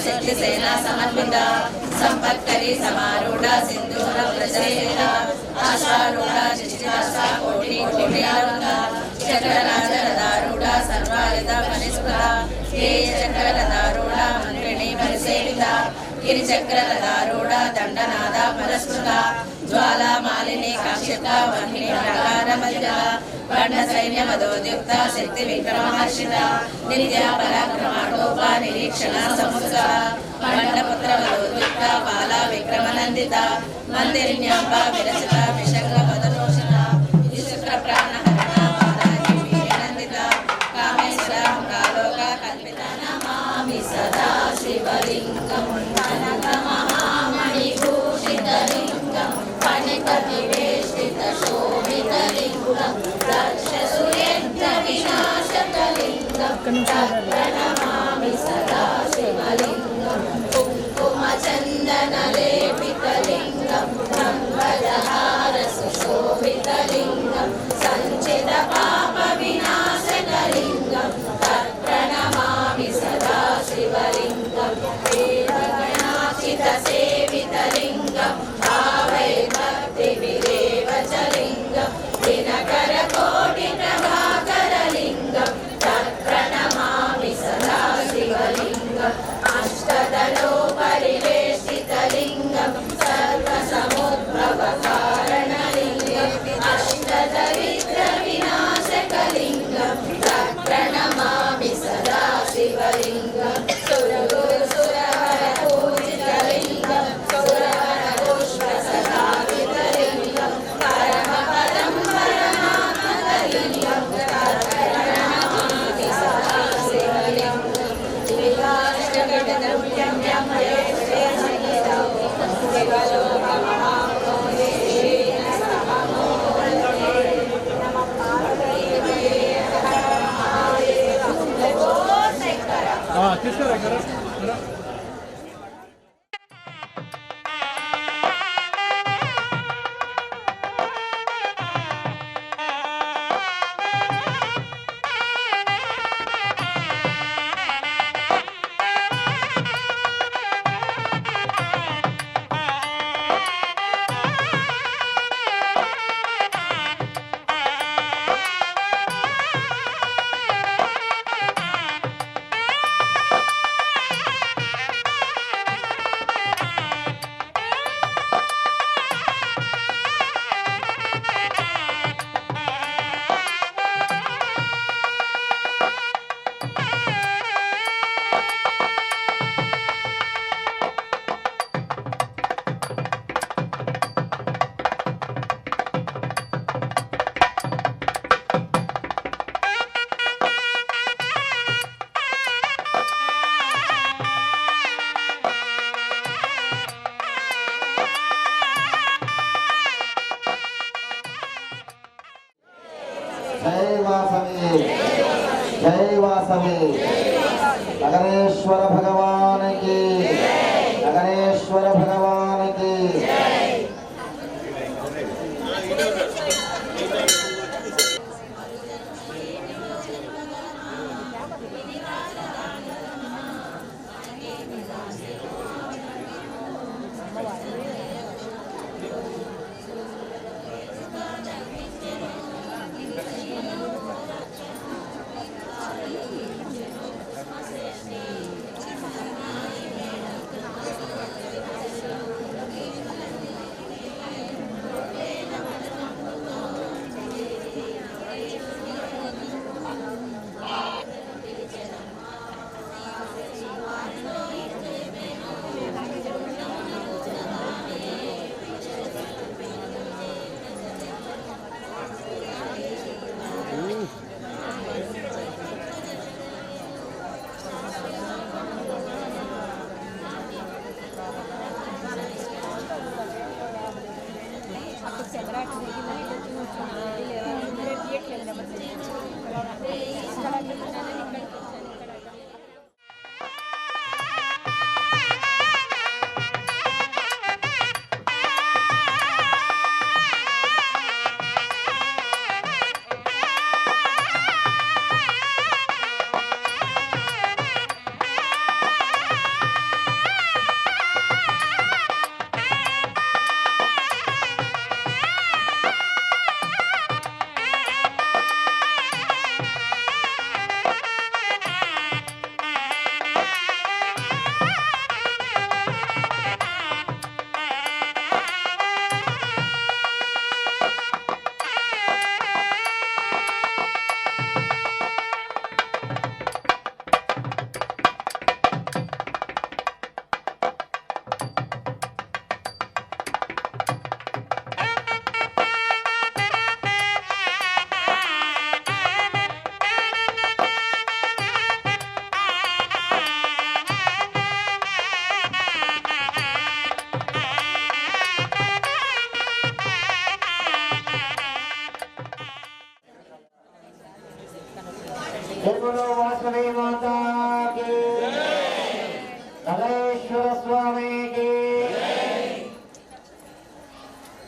शक्तिसेना समन्विता संपत्करी समारूढ़ा सिंधूर प्रजयिता आशारूढ़ा चिचिता कोटि कोटियारूढ़ा चक्रराजरदारूढ़ा सर्वायुध मनिस्पृता हे चक्ररदारूढ़ा मंत्रिणी परिसेविता गिरिचक्ररदारूढ़ा दंडनादा परस्पृता ज्वाला मालिनी काक्षिता वह्नि प्रकारमज्जा बंड सैन्य मदोद्युक्ता शक्ति विक्रमहर्षिता नित्या पराक्रमाटोपा निरीक्षण समुद्रा बंडपुत्र मदोद्युक्ता बाला विक्रमनंदिता मंदिरिण्यांबा विरचिता विशंग पदतोषिता विशुक्र प्राणहरणा बालाजी वीर्यनंदिता कामेश्वरा कालोका कल्पिता नमामि सदा शिवलिंगं कनकमहामणिभूषितलिंगं फणिकविवेष्टितशोभितलिंगं दक्षसूर्येन्द्रविनाशकलिंगं प्रणमामि सदा शिवलिंगं कुङ्कुमचन्दनलेपितलिंगं मङ्गलहारसुशोभितलिंगं सञ्चितपापविनाशकलिंगं तत्प्रणमामि सदा शिवलिंगं वेदगणार्चितसेवितलिंगं भावै भक्तिविरेवचलिंगं दिनकरकोटिप्रभाकरलिंगं तत्प्रणमामि सदा शिवलिंगम् अष्टदलोपरिवेष्टितलिंगं सर्वसमुद्भवकारणलिंगम् अष्टदरिद्रविनाशकलिंगं तत्प्रणमामि सदा शिवलिंगम् सुरगुरुसुरवरपूजितलिंगं सुरवरपुष्पसदावितलिंगं परमपदं परमात्मकलिंगं तत्प्रणमामि सदा शिवलिंगम् जय वासवी नगरेश्वर भगवान की नगरेश्वर भगवान की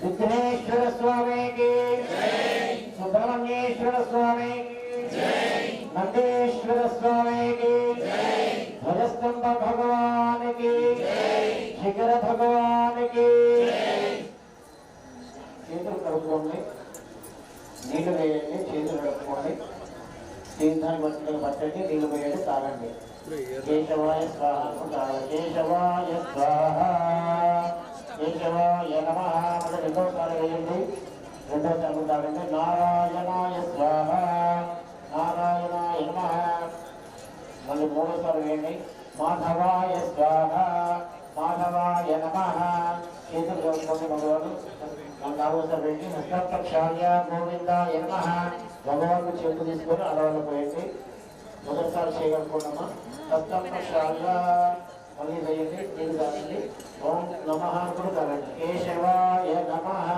విఘ్నేశ్వర స్వామికి సుబ్రహ్మణ్యేశ్వర స్వామికి నందీశ్వర స్వామికి ధ్వజస్తంభ భగవానికి శిఖర భగవానికి చేతులు కడుక్కోండి, నీళ్లు వేయండి, చేతులు కడుక్కోండి, తీర్థాన్ని బట్టలు పట్టండి, నీళ్లు వేయండి, తాగండి. కేశవాయ స్వాహ, కేశవాయ స్వాహ, కేశవాయ నమః. మళ్ళీ రెండోసారి వేయండి, రెండోసారి తాగండి. నారాయణాయ స్వాహ, నారాయణాయ నమః. మళ్ళీ మూడోసారి వేయండి. మాధవాయ స్వాహ, మాధవాయ నమః. చేతులు కడుక్కోండి భగవాను. నాలుగోసారి వేయండి. హస్తపక్షాయ గోవిందాయ నమః. భగవాను చేతులు తీసుకొని అడవులు పోయండి. మొదటిసారి చేయగలుగుకున్నామా? హస్తపక్షాయ మళ్ళీ వేయండి, నీళ్ళు తాగండి. ఓం నమః కూడా తాగండి. కేశవాయ నమః.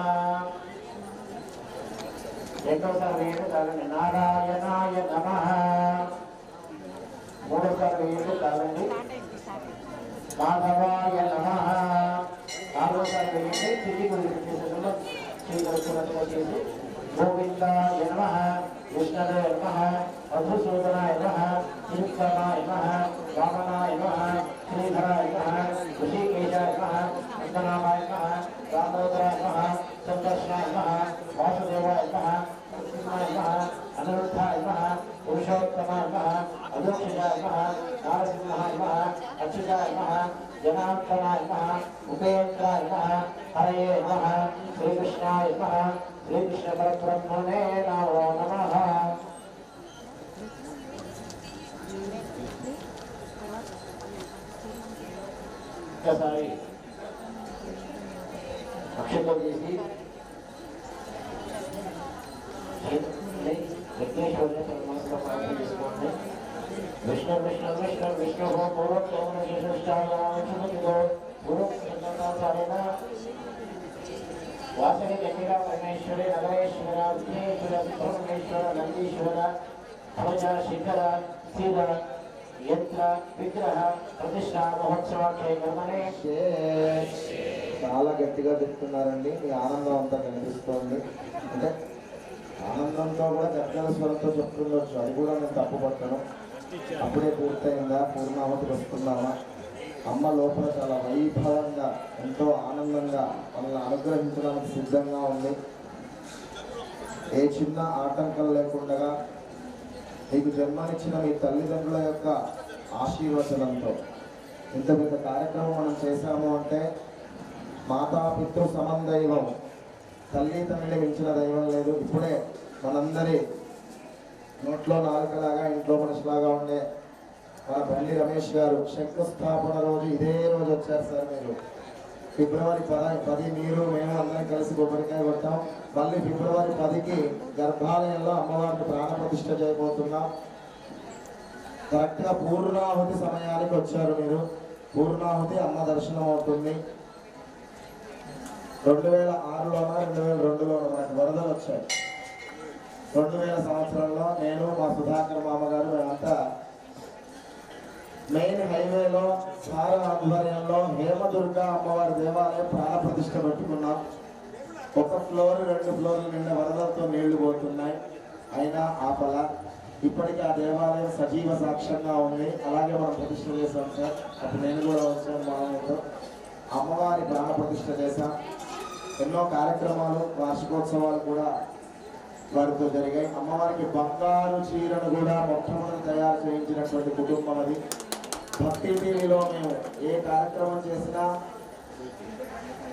రెండోసారి వేయండి, తాగండి. నారాయణాయ నమః. మూడోసారి వేయండి, తాగండి. మాధవాయ నమః. నాలుగోసారి వేయండి, తిరిగి గురించి చేయగలుగుతున్నట్టుగా చేసి గోవిందాయ నమః, విష్ణవే నమః, మధుసూదనాయ నమః, తిరుత్తమాయ నమః, వామనాయ నమః, శ్రీధరాయ నమః, ఋషికేశాయ నమః, నందనామాయ నమః, రామోదరాయ నమః, సందర్శనాయ నమః, వాసుదేవాయ నమః, నరసింహాయ నమః, అనిరుద్ధాయ నమః, పురుషోత్తమాయ నమః, అదోక్షజాయ నమః, నారసింహాయ నమః, అచ్యుతాయ నమః, జనార్దనాయ నమః, ఉపేంద్రాయ నమః, హరయే నమః, శ్రీకృష్ణాయ నమః, శ్రీకృష్ణ పరబ్రహ్మణే నమో నమః. ఒక్కసారి అక్షంతం చేసి విఘ్నేశ్వరుని మనసులో ప్రార్థన చేసుకోండి. విష్ణు విష్ణు విష్ణు విష్ణు పూర్వోత్తమైన వాసవి గంగిర పరమేశ్వరి నగరేశ్వర విఘ్నేశ్వర సుబ్రహ్మణ్యేశ్వర నందీశ్వర ధ్వజ శిఖర స్థిర యంత్ర విగ్రహ ప్రతిష్ఠా మహోత్సవాఖ్య కర్మనే. చాలా గట్టిగా చెప్తున్నారండి. మీ ఆనందం అంతా కనిపిస్తోంది. అంటే ఆనందంతో కూడా గట్టిగా స్వరంతో చెప్తుండొచ్చు, అది కూడా నేను తప్పుపట్టను. అప్పుడే పూర్తయిందా, పూర్ణాహుతికి వస్తున్నామా? అమ్మ లోపల చాలా వైభవంగా ఎంతో ఆనందంగా మనల్ని అనుగ్రహించడానికి సిద్ధంగా ఉంది. ఏ చిన్న ఆటంకం లేకుండా మీకు జన్మనిచ్చిన మీ తల్లిదండ్రుల యొక్క ఆశీర్వచనంతో ఇంత పెద్ద కార్యక్రమం మనం చేశాము అంటే మాతాపితృ సమందైవం, తల్లి తండ్రిని మించిన దైవం లేదు. ఇప్పుడే మనందరి నోట్లో నాలుకలాగా ఇంట్లో మనిషిలాగా ఉండే మన బండి రమేష్ గారు శంకుస్థాపన రోజు ఇదే రోజు వచ్చారు సార్. మీరు ఫిబ్రవరి 10 మీరు మేము అందరం కలిసి కొబ్బరికాయ కొట్టాం. మళ్ళీ ఫిబ్రవరి 10కి గర్భాలయంలో అమ్మవారిని ప్రాణప్రతిష్ఠ చేయబోతున్నాం. కరెక్ట్గా పూర్ణాహుతి సమయానికి వచ్చారు మీరు. పూర్ణాహుతి అమ్మ దర్శనం అవుతుంది. 2006లోనో 2002లోనో మనకు వరదలు వచ్చాయి. 2000 సంవత్సరంలో నేను మా సుధాకర్ మామగారు మేమంతా మెయిన్ హైవేలో సార ఆధ్వర్యంలో హేమదుర్గ అమ్మవారి దేవాలయం ప్రాణప్రతిష్ఠ పెట్టుకున్నాం. 1 ఫ్లోర్ 2 ఫ్లోర్ల నిండా వరదలతో నీళ్లు పోతున్నాయి, అయినా ఆపల. ఇప్పటికీ ఆ దేవాలయం సజీవ సాక్ష్యంగా ఉంది. అలాగే మనం ప్రతిష్ఠ చేశాం సార్. అప్పుడు నేను కూడా వచ్చాను మామూలుతో. అమ్మవారి ప్రాణప్రతిష్ఠ చేశాం. ఎన్నో కార్యక్రమాలు, వార్షికోత్సవాలు కూడా వారితో జరిగాయి. అమ్మవారికి బంగారు చీరను కూడా మొట్టమొదటి తయారు చేయించినటువంటి కుటుంబం అది. భక్తి టీవీలో మేము ఏ కార్యక్రమం చేసినా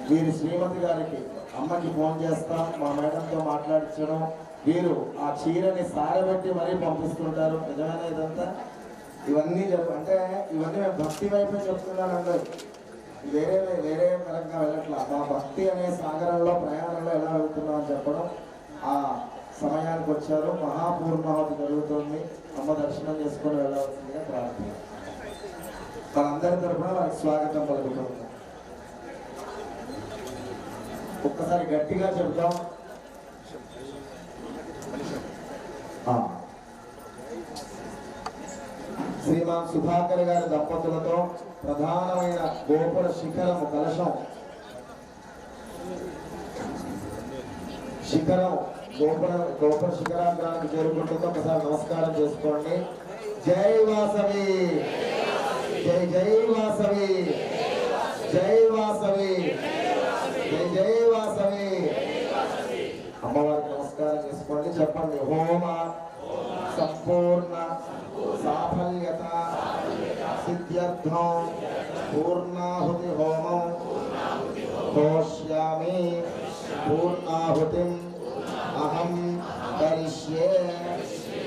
వీరి శ్రీమతి గారికి అమ్మకి ఫోన్ చేస్తాం, మా మేడంతో మాట్లాడించడం, వీరు ఆ చీరని సారబెట్టి మరీ పంపిస్తుంటారు. నిజమైన ఇదంతా ఇవన్నీ అంటే ఇవన్నీ మేము భక్తి వైపే చెప్తున్నానండి. వేరే పరంగా వెళ్ళట్లా. మా భక్తి అనే సాగరంలో ప్రయాణంలో ఎలా వెళ్తున్నాం అని చెప్పడం. ఆ సమయానికి వచ్చారు. మహాపూర్ణాహుతి జరుగుతుంది. అమ్మ దర్శనం చేసుకొని వెళ్ళవలసిందిగా ప్రార్థన. మనందరి తరఫున వారికి స్వాగతం పలుకుతున్నాం. ఒక్కసారి గట్టిగా చెప్తాం. శ్రీమాన్ సుధాకర్ గారి దంపతులతో ప్రధానమైన గోపుర శిఖరము కలశం శిఖరం గోపుర శిఖరాగ్రానికి చేరుకుంటుందో ఒకసారి నమస్కారం చేసుకోండి. జై వాసవి, జై జై వాసవి, జై వాసవి, జై జై వాసవి. అమ్మవారికి నమస్కారం చేసుకోండి. చెప్పండి. హోమ సంపూర్ణ సాఫల్యత సిద్ధ్యర్థం పూర్ణాహుతి హోమం హోష్యామి పూర్ణాహుతిం అహం కరిష్యే.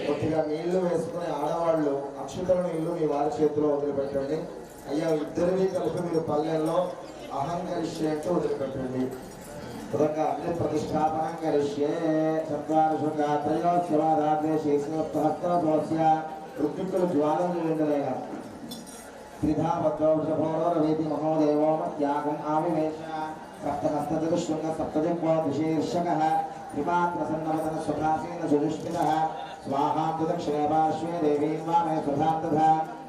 కొద్దిగా నీళ్లు వేసుకుని ఆడవాళ్ళు అక్షతల నీళ్లు మీ వారి చేతిలో వదిలిపెట్టండి. అయ్యా ఇద్దరిని కలిపి మీరు పల్లెల్లో అహంకరిష్యే అంటే వదిలిపెట్టండి. అగ్ని ప్రతిష్టాపనం కరిష్యే. చత్వారశుగాత్రయోత్సవాదాద్వేషేస్య ఋత్విక్కులు జ్వాలను వెంటలేగా త్రిధావద్వేతి మహోదేవో త్యాగం ఆవివేశ సప్తమస్తశృంగ సప్తజంశీర్షక త్రిపాత్రసన్నవదన సుఖాసీన సుదుష్మిత స్వాహాంత దక్షిణే పార్శ్వే దేవీం వామే సుధాంతథ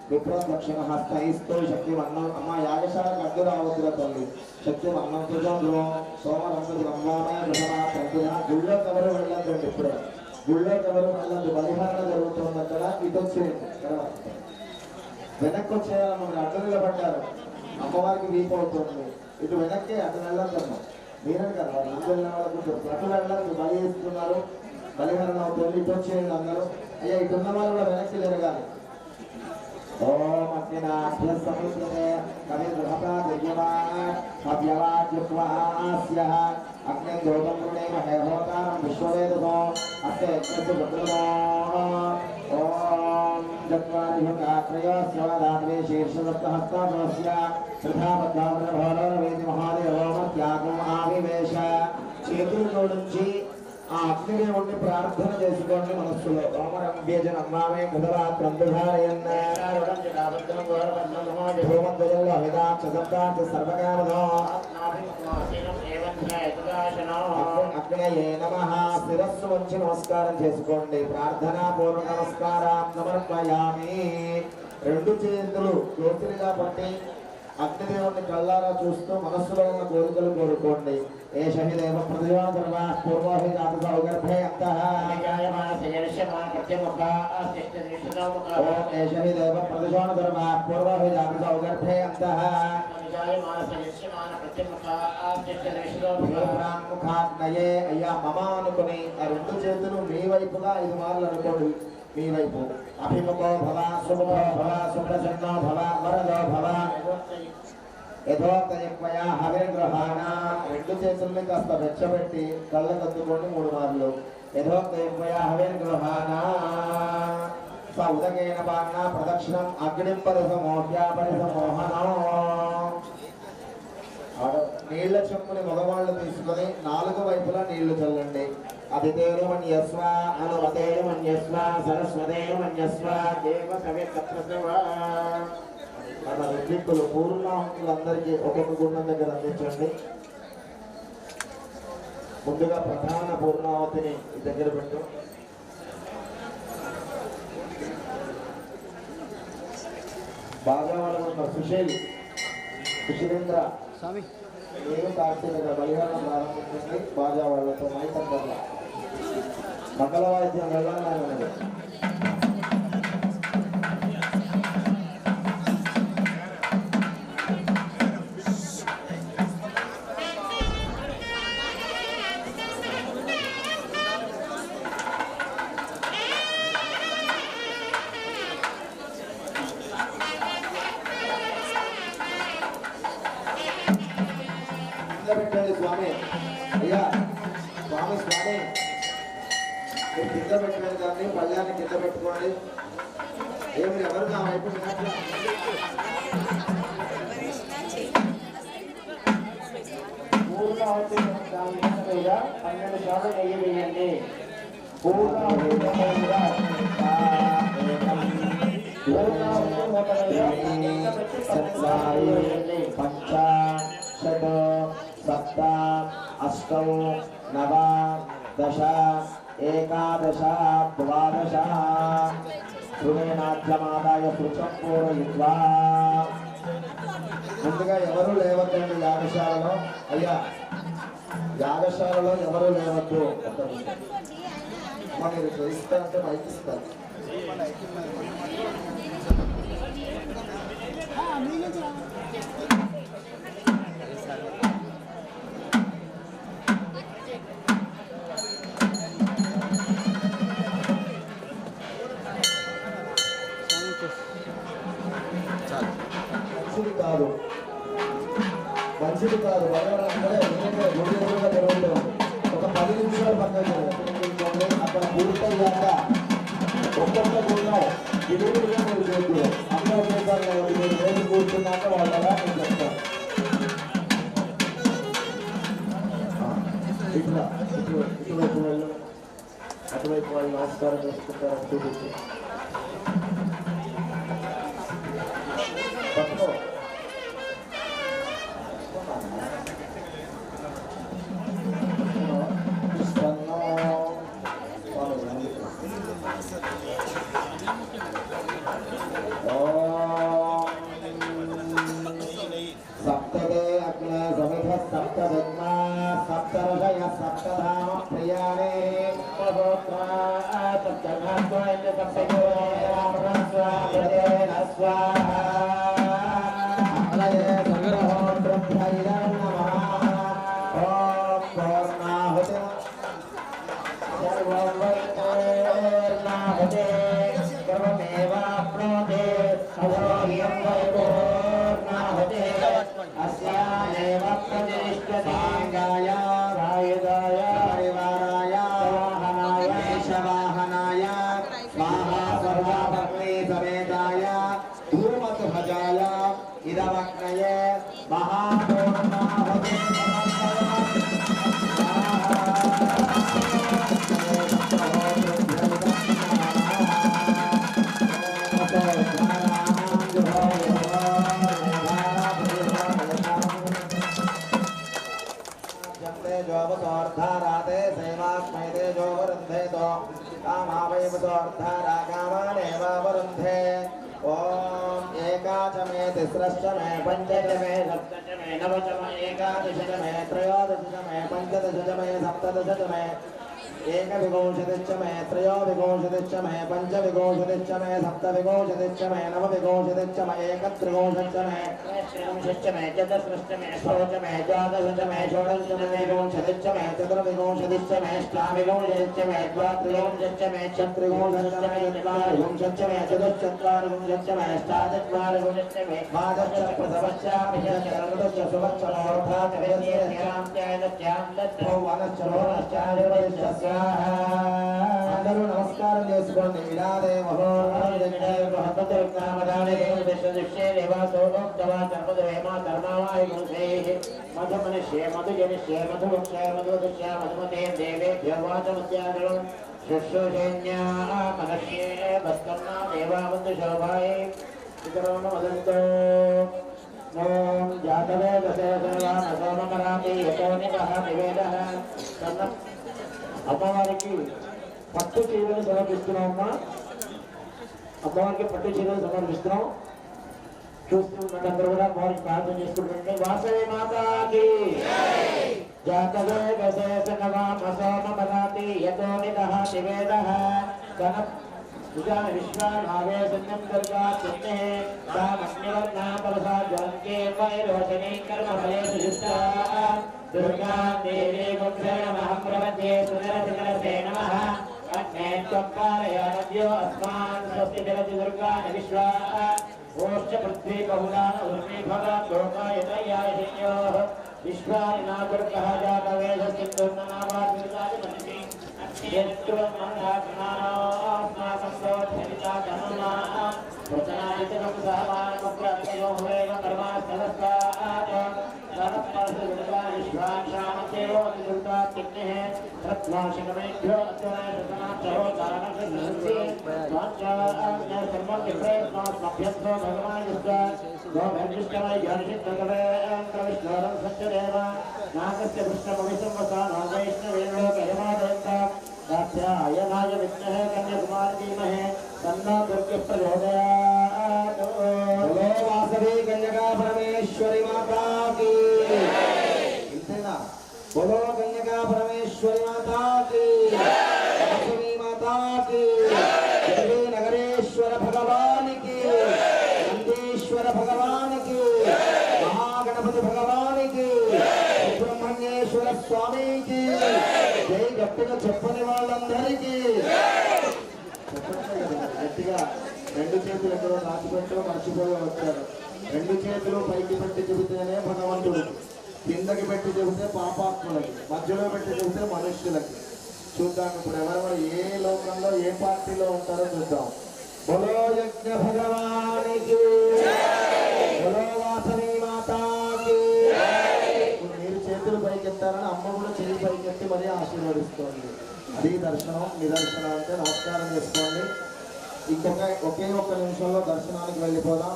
విప్రం దక్షిణ హస్తైస్తూ శక్తిమన్నం. అమ్మ యాగశాలకు అడ్డు రావద్దుల తల్లి. శక్తిమన్నం తుజంలో సోమరంగతి అమ్మామే ప్రథమా ప్రతిన. గుళ్ళోకి ఎవరు వెళ్ళద్దండి. ఇప్పుడే గుళ్ళోకి ఎవరు వెళ్ళద్దు. బలిహరణ జరుగుతుంది అక్కడ. ఇటు వచ్చేయండి. వెనక్కి వచ్చేయాలమ్మ. మీరు అడ్డు నిలబడ్డారు. అమ్మవారికి వీపు అవుతుంది. ఇటు వెనక్కి అటు వెళ్ళద్దమ్మా. మీరే కదా వాళ్ళు ముందు వెళ్ళిన వాళ్ళకు అటు వెళ్ళదు. బలి ఇస్తున్నారు. బలిహరణ అవుతుంది. ఇటు వచ్చేయండి అందరూ. అయ్యా ఇటున్న వాళ్ళు కూడా వెనక్కి జరగాలి. ఓం అగ్నినాభ్య సముద్రే కవిర్భృహతాద్యవాజ్యవాజ్యస్య అగ్ని జ్యోతం వృణే మహేహోతారం విశ్వవేదో అస్య యజ్ఞస్య భద్రమో. ఓం చత్వారిభుగాత్రయోస్యవాదాద్వే శీర్షదత్తహస్తాదోస్య శ్రద్ధాబద్ధామృతభవనవేది మహాదేవోమత్యాగం ఆవివేశ. చేతులు జోడించి ఆ అగ్నిదేవుడిని ప్రార్థన చేసుకోండి మనస్సులో. ఓమరంభ్యజన అమ్మామే అగ్నయే నమః. శిరస్సు వంచి నమస్కారం చేసుకోండి. ప్రార్థనా పూర్వ నమస్కారం సమర్పయామి. రెండు చేతులు జ్యోతిగా పట్టి అగ్నిదేవుని కళ్ళారా చూస్తూ మనస్సులో ఉన్న కోరికలు కోరుకోండి. ఏషహిదేవ ప్రతియోధర్వ పూర్వహి జాతసౌగర్భే అంతః ఓం ఏషహిదేవ ప్రతియోధర్వ పూర్వహి జాతసౌగర్భే అంతః ముఖాగ్నయే. అయ్యా మమ అనుకుని ఆ రెండు చేతులు మీ వైపుగా 5 మార్లు అనుకోండి. మీ వైపు అభిముఖో భవ సుముఖో భవ సుప్రసన్నో భవ వరదో భవ యథోక్తయక్వయా హవిర్గ్రహాణ. రెండు చేతుల్ని కాస్త వెచ్చబెట్టి కళ్ళకు అందుకోండి 3 మార్లు. యథోక్తయక్వయా హవిర్గ్రహాణ. స ఉదకేన బాణ ప్రదక్షిణం అగ్నిం పరిసమోహ్యాపరిసమోహనం. నీళ్ల చెంపుని మగవాళ్ళు తీసుకొని 4 వైపులా నీళ్లు చల్లండి. అతిథేను మన్యస్వ అనుమతేను మన్యస్వ సరస్వతేను మన్యస్వ దేవ కవిత్వ. మన ఋత్విక్కులు పూర్ణాహుతులందరికీ ఒక్కొక్క గుండం దగ్గర అందించండి. ముందుగా ప్రధాన పూర్ణావతిని దగ్గర పెట్టు. బాగా వాళ్ళు సుశీలేంద్ర నేను కార్తీక బలిహరణ ప్రారంభించండి. బాగా వాళ్ళతో మైకంగా మంగళ వాయిద్యం వెళ్ళాలి. పెట్టండి స్వామి. అయ్యా స్వామి స్వామి మీరు కింద పెట్టిన దాన్ని పళ్ళాన్ని కింద పెట్టుకోండి. ఏమి ఎవరు నా వైపు పూర్ణాహుతి 12 శాతం నెయ్యి వేయండి. పూర్ణాహుతి పంచ షట్ సప్త అష్టౌ నవ దశ ఏకాదశ ద్వాదశ శృణేనాధ్యమాదాయ శృతం పూరయిత్వా. ముందుగా ఎవరు లేవద్దండి యాగశాలలో. అయ్యా యాగశాలలో ఎవరు లేవద్దు. మీరు చేయిస్తారంటే మైక్ ఇస్తారు. మంచిది కాదు, మంచిది కాదు. జరుగుతుంది. ఒక 10 నిమిషాలు పక్కన అక్కడ పూర్తయ్యాక ఒక్కొక్క గుణం విలువలుగా మీరు చేయకూడదు. అందరూ మీరు రోజు కూర్చున్నాక వాళ్ళలా నేను చెప్తాను. ఇట్లా ఇటువైపు వాళ్ళు అటువైపు వాళ్ళు నమస్కారం చేసుకుంటారని చూపించి పట్టుకో. सप्तदे अग्ने समिध सप्तविद्मा सप्तऋषय सप्तधाम प्रियाणे सहोत्रा सप्तघात्वैन्य सप्तयोरेण स्वाहा अग्नये सर्वहोत्रभ्यैरं नमः। ॐ पूर्णाहुति सर्वं वैर्नाहुते सर्वमेवाप्नोति अधोह्यं वैपूर्णाहुते अस्यामेव प्रतिष्ठिताङ्गाय वायुदाय परिवाराय वाहनाय शवाहनाय स्वाहा सर्वाभक्ति समेताय धूमध्वजाय इदमग्नये महापूर्णाहुति ओम एकाच मे तिस्रश्च मे पंचच मे सप्तच मे नवच मे एकादशच मे त्रयोदशच मे पंचदशच मे सप्तदशच मे एकविंशतिश्च मे त्रयोविंशतिश्च मे पञ्चविंशतिश्च मे सप्तविंशतिश्च मे नवविंशतिश्च मे एकत्रिंशच्च मे त्रयस्त्रिंशच्च मे चतुस्रश्च मे षोडश मे द्वादशच मे षोडशच मे विंशतिश्च मे चतुर्विंशतिश्च मे अष्टाविंशतिश्च मे द्वात्रिंशच्च मे चतुर्विंशतिश्च मे चत्वारिंशच्च मे चतुश्चत्वारिंशच्च मे अष्टाचत्वारिंशच्च मे द्वादश प्रसवश्चाभिषेचरतश्च सुवत्सरोऽर्थात् वेदेन्द्रान्त्यायनत्यान्दद्धो वनश्च लोनश्च అందరూ నమస్కారం చేసుకోండి. విరాదే మధుమనిష్యే మధుజనిష్యే మధువక్షే మధువదృశ్య మధుమతే దేవేభ్యో వాచమత్యాగరం శుశ్రూషేణ్యా మనష్యే భస్కర్ణా దేవావంతు శోభాయే వికరోణ వదంతో ఓం జాతవే దశేషవాన సోమకరాతి యతోనికః నివేదః సన్న అమ్మవారికి పట్టు చీరలు సమర్పిస్తున్నాం. అమ్మా అమ్మవారికి పట్టు చీరలు సమర్పిస్తున్నాం. చూస్తున్నట్టు అందరూ కూడా అమ్మవారికి ప్రార్థన చేసుకుంటుంటే వాసవి మాతాకి జాతవే దశేషవాన సోమకరాతి యతోనికః నివేదః సన్న विज्ञान विश्वाभावे सन्यं दुर्गा चित्ते सामन्यवर्णा परसा ज्वलन्ते वैरोचने कर्मफलेषु जुष्टा दुर्गा देवी गुंसे नमः प्रपद्ये सुन्दरशिखरसे नमः अग्ने त्वक्कारय नद्यो अस्मान् स्वस्ति जगति दुर्गा विश्वा ओश्च पृथ्वी बहुलान उर्मी भगात् लोकाय त्रयाय शन्योः विश्वानिना दुर्गः जातवेदस्तिन्दुर्ननावाद्वितादिपतिः दाक्षायणाय विद्महे कन्याकुमारी धीमहि तन्नो दुर्गे प्रचोदयात्। बोलो वासवी कन्यका परमेश्वरी माता की। बोलो గట్టిగా చెప్పని వాళ్ళందరికీ చెప్పట్లే కదా గట్టిగా. రెండు చేతులు ఎక్కడో దాచిపెట్టో మర్చిపోయి వచ్చారు. రెండు చేతులు పైకి పెట్టి చెబితేనే భగవంతుడు, కిందకి పెట్టి చెబితే పాపాత్ములకి, మధ్యలో పెట్టి చెబితే మనుష్యులకి. చూద్దాం ఇప్పుడు ఎవరెవరు ఏ లోకంలో ఏ పార్టీలో ఉంటారో చూద్దాం. బోలో యజ్ఞ భగవానికి, బోలో వాసవి మాతాకి. ఇప్పుడు మీరు చేతులు పైకెత్తారని అమ్మ కూడా చేయి పైకెత్తి మరీ ఆశీర్వదిస్తోంది. అది దర్శనం. నిదర్శనం అంటే నమస్కారం చేసుకోండి. ఒకే ఒక్క నిమిషంలో దర్శనానికి వెళ్ళిపోదాం.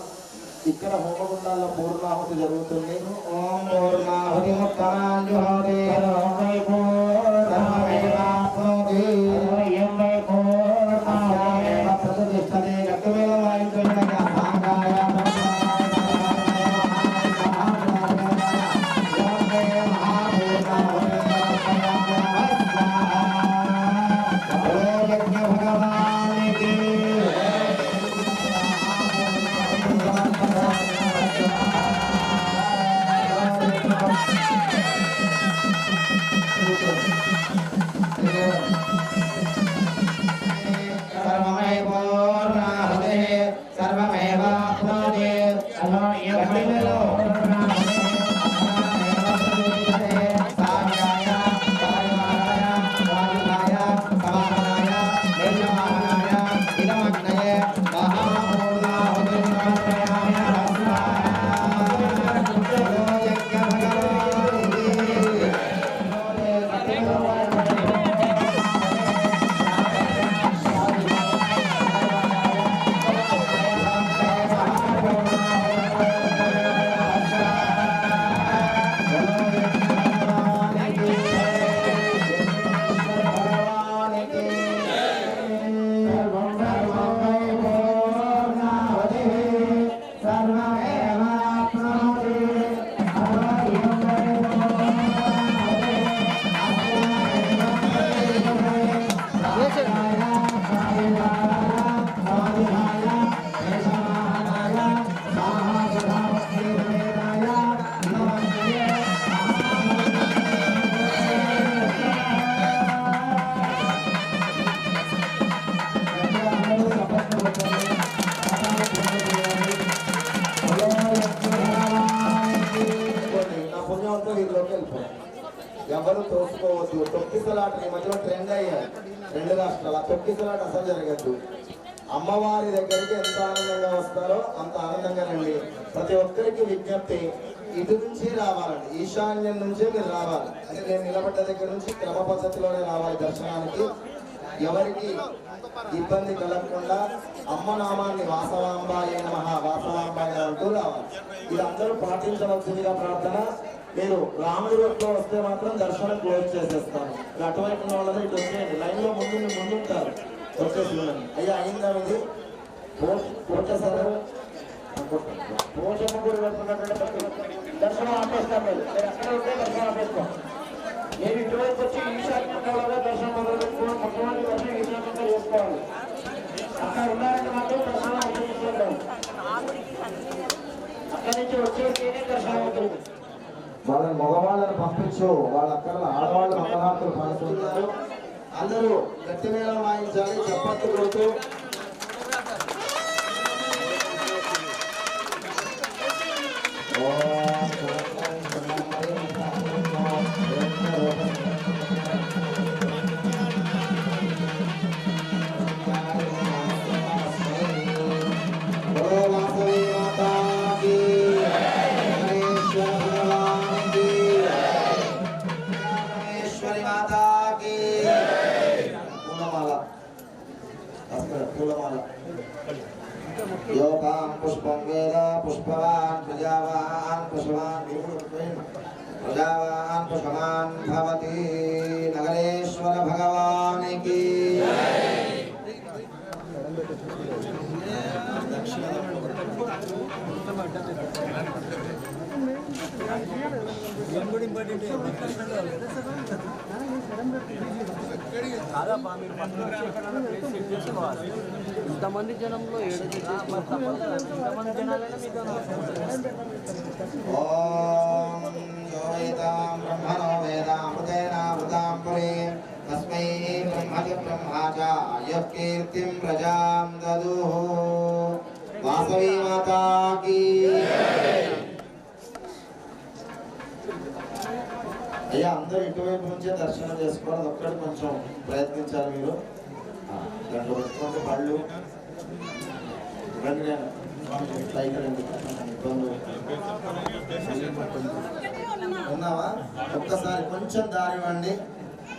ఇక్కడ హోమగుండాల్లో పూర్ణాహుతి జరుగుతుంది. ఓం పూర్ణాహుతి ఎవరు తోసుకోవద్దు. తొక్కిసలాట ఈ మధ్యలో ట్రెండ్ అయ్యాయి 2 రాష్ట్రాలు. ఆ తొక్కిసలాట అసలు జరగద్దు. అమ్మవారి దగ్గరికి ఎంత ఆనందంగా వస్తారో అంత ఆనందంగా రండి. ప్రతి ఒక్కరికి విజ్ఞప్తి, ఇటు నుంచి రావాలండి, ఈశాన్యం నుంచే మీరు రావాలి. అంటే నేను నిలబడ్డ దగ్గర నుంచి క్రమ పద్ధతిలోనే రావాలి దర్శనానికి. ఎవరికి ఇబ్బంది కలగకుండా అమ్మ నామాన్ని వాసవాంబాయ నమః వాసవాంబాయ అంటూ రావాలి. ఇది అందరూ పాటించవలసిందిగా ప్రార్థన. మీరు రాముడి రోడ్లో వస్తే మాత్రం దర్శనం క్లోజ్ చేసేస్తాను. అటువైపు వాళ్ళని ఇటు వచ్చేయండి. లైన్లో ముందుంటారు, వచ్చేసి అయ్యా అయిందా ఇది పోచేసారు. పోషమ్మ గుడి వెళ్తున్నటువంటి దర్శనం ఆపేస్తాం. మీరు ఎక్కడ ఉంటే దర్శనం ఆపేస్తాం. నేను ఇటువైపు వచ్చి ఈశాన్యంగా దర్శనం మొదలు పెట్టుకోవాలి. మొట్టమొదటి దర్శనం ఈశాన్యంగా చేసుకోవాలి. అక్కడ ఉన్నారంటే మాత్రం దర్శనం అవుతుంది. అక్కడి నుంచి వచ్చేసి దర్శనం అవుతుంది. వాళ్ళని మగవాళ్ళని పంపించు. వాళ్ళ అక్కడ ఆడవాళ్ళు మంగళహారతులు పాడుతున్నారు. అందరూ గట్టి మేళం వాయించాలి, చప్పట్లు కొడుతూ. योगां पुष्पं वेद पुष्पवान् प्रजावान् पुष्पवान् भवति। नगरेश्वर भगवान की ఇంతమంది జనంలో 7 ఇంతమంది జనాలైనా మీకు ఓం యోయితాం బ్రహ్మణో వేదామృతేన వృతాం పురీ తస్మై आचार्य ब्रह्माचार्य कीर्तिं प्रजां ददुः वासवी माता की అయ్యా అందరూ ఇటువైపు నుంచే దర్శనం చేసుకోవాలి. ఒక్కటి కొంచెం ప్రయత్నించాలి మీరు. దాంట్లో పెట్టుకుంటే పళ్ళు రండి ఉన్నావా? ఒక్కసారి కొంచెం దారి ఇవ్వండి.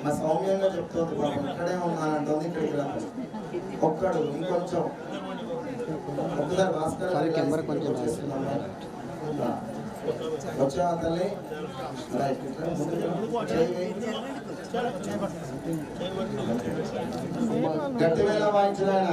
మా సౌమ్యంగా చెప్తుంది పాపం ఇక్కడే ఉన్నానంటుంది. ఇక్కడికి రా ఒక్కడు ఇంకొంచెం ఒక్కసారి భాస్కర్ వచ్చావా తల్లి? గట్టి వేళ వాయించడాయన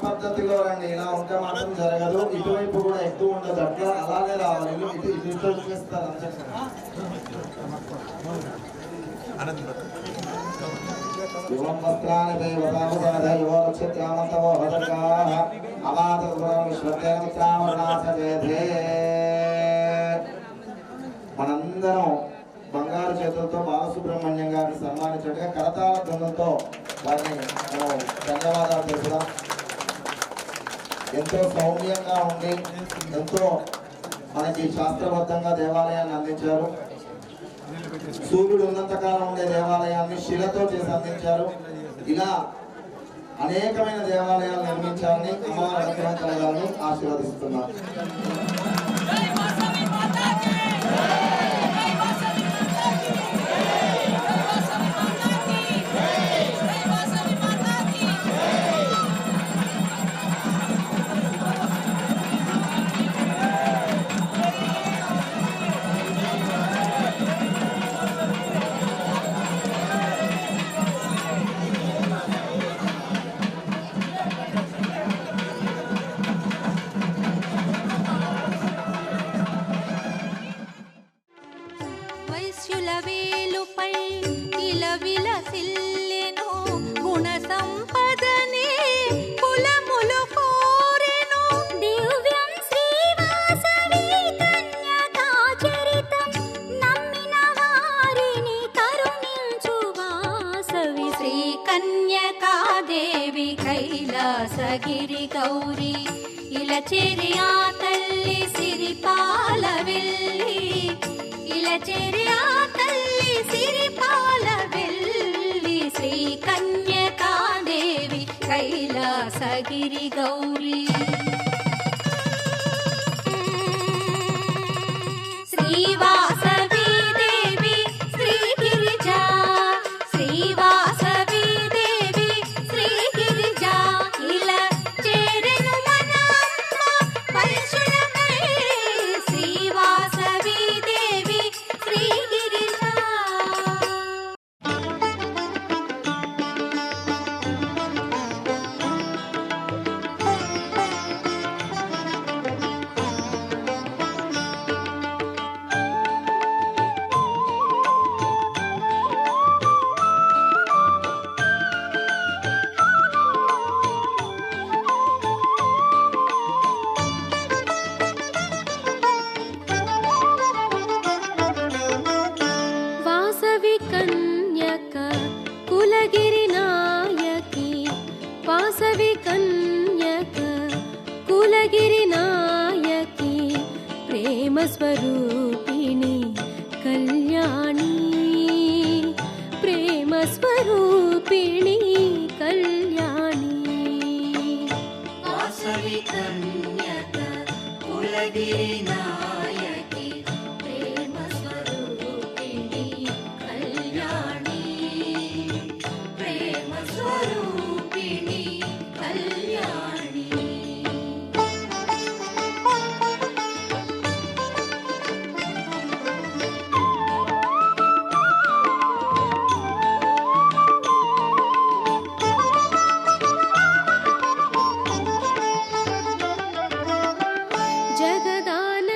పద్ధతిలో రండి. ఇలా ఉంటే మాత్రం జరగదు. ఇటువైపు కూడా ఎక్కువ ఉండదు. అట్లా అలాగే రావాలి. ఇటు చూపిస్తారు అంతే. యువం వస్త్రాన్ని దేవతాముదాద యువ నక్షత్రామంతవో వదకాః అమాతపురం విశ్వదేవతామనాథజేధే. మనందరం బంగారు చేతులతో బాలసుబ్రహ్మణ్యం గారిని సన్మానించగా కరతాళ ధ్వనులతో వారిని మనం ధన్యవాదాలు తెలుపుదాం. ఎంతో సౌమ్యంగా ఉండి ఎంతో మనకి శాస్త్రబద్ధంగా దేవాలయాన్ని అందించారు. సూర్యుడు ఉన్నంతకాలం ఉండే దేవాలయాన్ని శిలతో చేసి అందించారు. ఇలా అనేకమైన దేవాలయాలు నిర్మించాలని అమ్మవారి అనుగ్రహం కలగాలని ఆశీర్వదిస్తున్నాం. కైలాసగిరి గౌరీ ఇలచేరి ఆ తల్లి సిరిపాల వెల్లి ఇలచేరి ఆ తల్లి సిరిపాల వెల్లి శ్రీ కన్యకాదేవి కైలాసగిరి గౌరీ శ్రీవాసవి దేవి శ్రీ గిరిజా శ్రీవాసవి దేవి శ్రీ గిరిజా ఇలా చేరెను మన పరిశుభ్రమై శ్రీవాసవి దేవి శ్రీ గిరిజా. వాసవి కన్యక కులగిరి నాయకి వాసవి కన్యక కులగిరి నాయకి ప్రేమ స్వరూపిణి కళ్యాణి ప్రేమ స్వరూపిణి కళ్యాణి వాసవి కన్యక కులగిరి నాయకి ప్రేమ స్వరూపిణి కళ్యాణి ప్రేమ స్వరూపిణి కళ్యాణి. జగదాన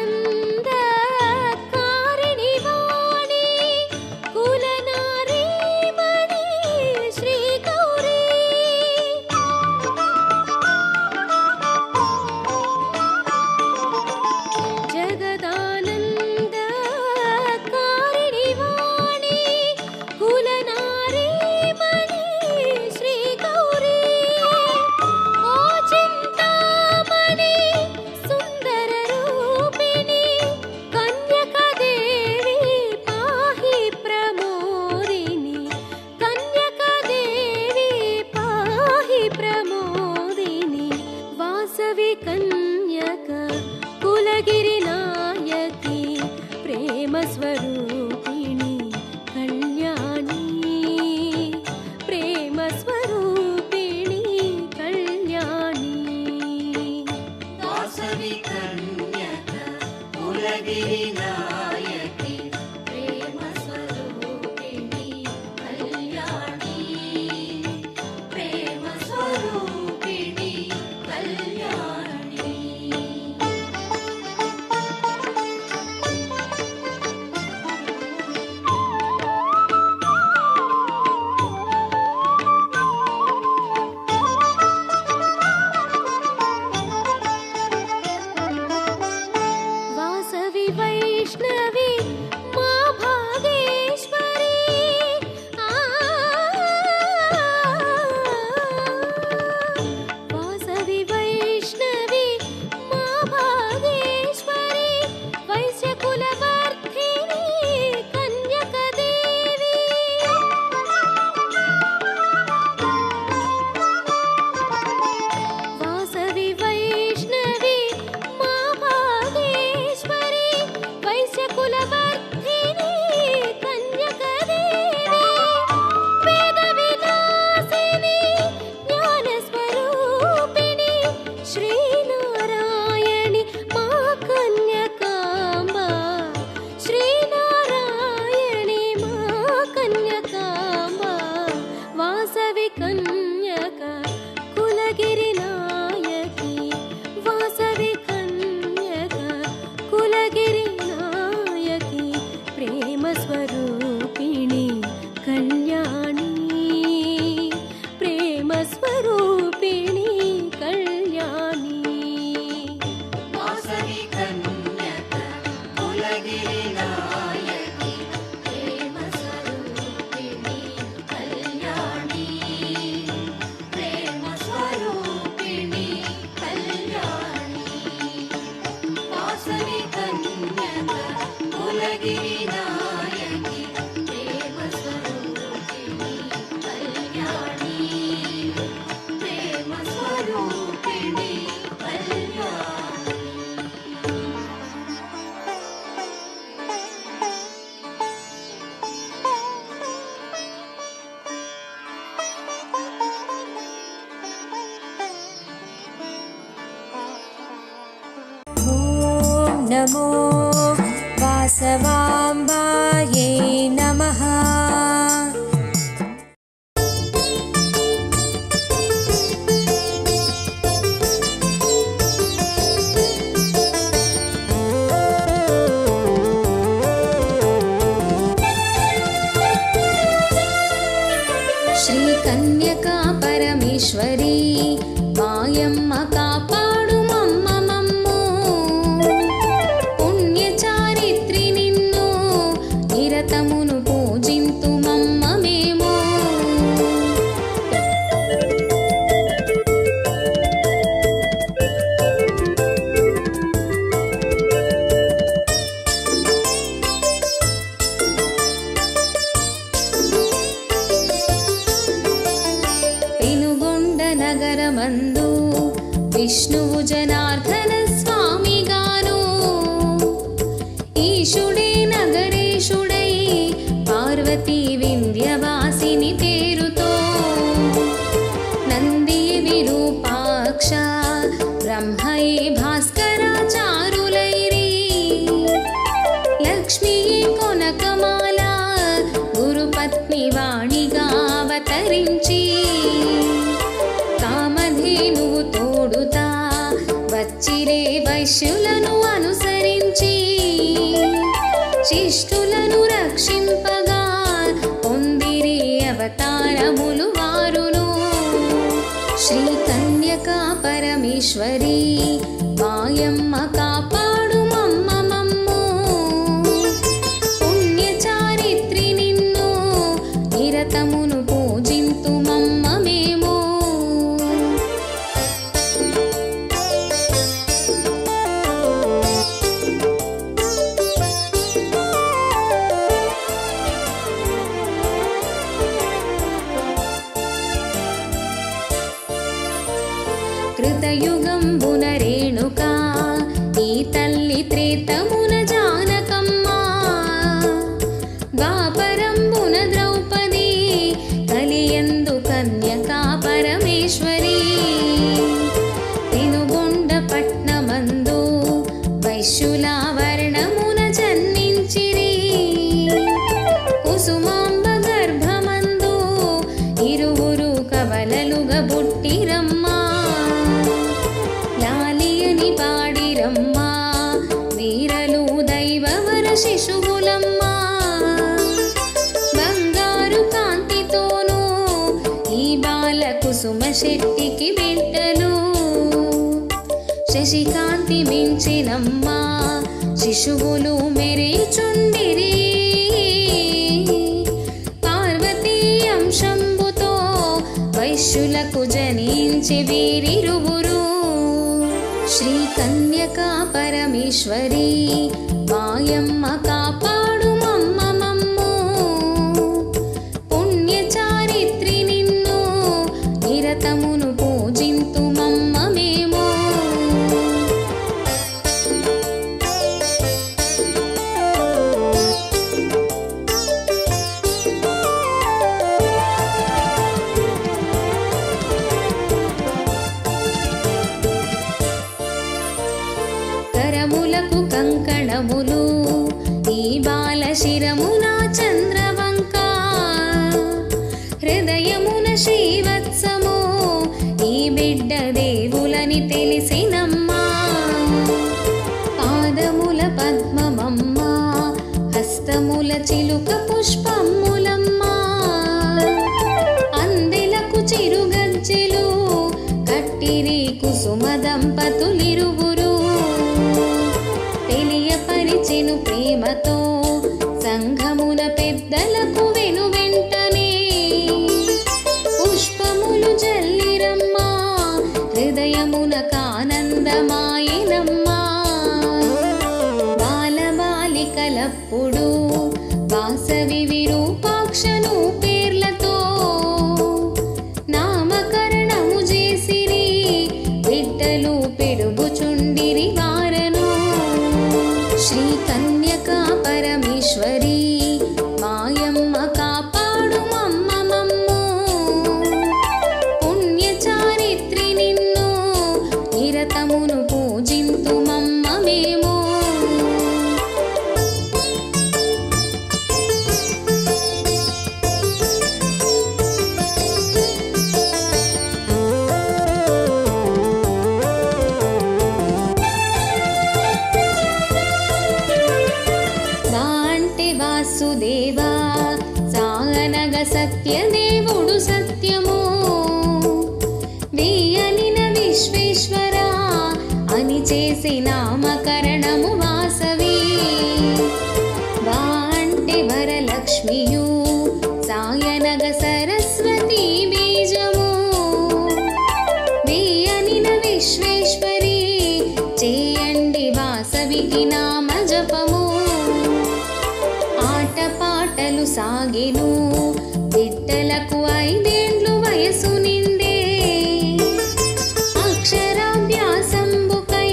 శ్రీ కన్యకా పరమేశ్వరి మాయమ్మ కాపాడు మమ్మ మమ్ము పుణ్య చారిత్రి నిన్ను నిరతమును పూజింతు మమ్మ మేము పెనుగొండ నగరమందు విష్ణువు జనార్దన స్వామిగాను ఈశుడే నగరేశుడై పార్వతీ వింధ్యవాసిని పేరుతో నందియే విరూపాక్ష బ్రహ్మయే భాస్కరాచారులైరి లక్ష్మీయే కొనకమాల గురుపత్ని వాణిగా అవతరించి కామధేనువు తోడుతా వచ్చిరే వైశ్యులను అనుసరించి శిష్టులను రక్షింపగా పొందిరే అవతారములు వారును శ్రీ కన్యకా పరమేశ్వరి మాయమ్మ కాపాడు మమ్మ మమ్ము పుణ్య చారిత్రి నిన్ను నిరతమును పూజింతు మమ్మ మేము కృతయుగంబున రేణుకా ఈ తల్లి త్రేతమున జానకమ్మ ద్వాపరంబున ద్రౌపది కలియందు కన్యకా పరమేశ్వరి పెనుగొండ పట్నమందు వైశ్యుల వర్ణమున జన్మించిరి కుసుమాంబ గర్భమందు ఇరువురు కవలలుగా పుట్టిరమ్మా లాలియని పాడిరమ్మా వీరలు దైవవర శిశువులమ్మా బంగారు కాంతితోనూ ఈ బాల కుసుమ శెట్టికి బిడ్డలు శశికాంతి మించినమ్మా శిశువులు మెరిచుండిరి పార్వతీ అంశంబుతో వైశ్యులకు జనించి వీరిరువురు శ్రీ కన్యకా పరమేశ్వరి మాయమ్మ కాపాడు మమ్మ మమ్ము పుణ్య చారిత్రి నిన్ను నిరతమును పూజింతు మమ్మ మేము కరములకు కంకణములు ఈ బాల శిరమున చంద్రవంక హృదయమున శ్రీవత్సము ఈ బిడ్డ దేవులని తెలిసినమ్మా పాదముల పద్మమమ్మ హస్తముల చిలుక పుష్పములమ్మా అందెలకు చిరుగజ్జెలు కట్టిరి కుసుమ దంపతులిరువురు తెలియపరిచెను ప్రేమతో సంఘమున పెద్దలకు వెనువెంటనే పుష్పములు జల్లిరమ్మా హృదయమున కానందమాయనమ్మా బాలబాలికలప్పుడు వాసవి విరూపాక్షను పేర్లతో నామకరణము చేసిరి బిడ్డలు పెరుగుచుండ అనగ సత్యదేవుడు సత్యము వేయనిన విశ్వేశ్వర అని చేసి నామకరణము వాసవి వా అంటే వరలక్ష్మియు సాయనగ సరస్వతి బీజము వేయనిన విశ్వేశ్వరి చేయండి వాసవికి నామ జపము ఆటపాటలు సాగెను బిడ్డలకు 5 ఏండ్లు వయసు నిండే అక్షరాభ్యాసంబుకై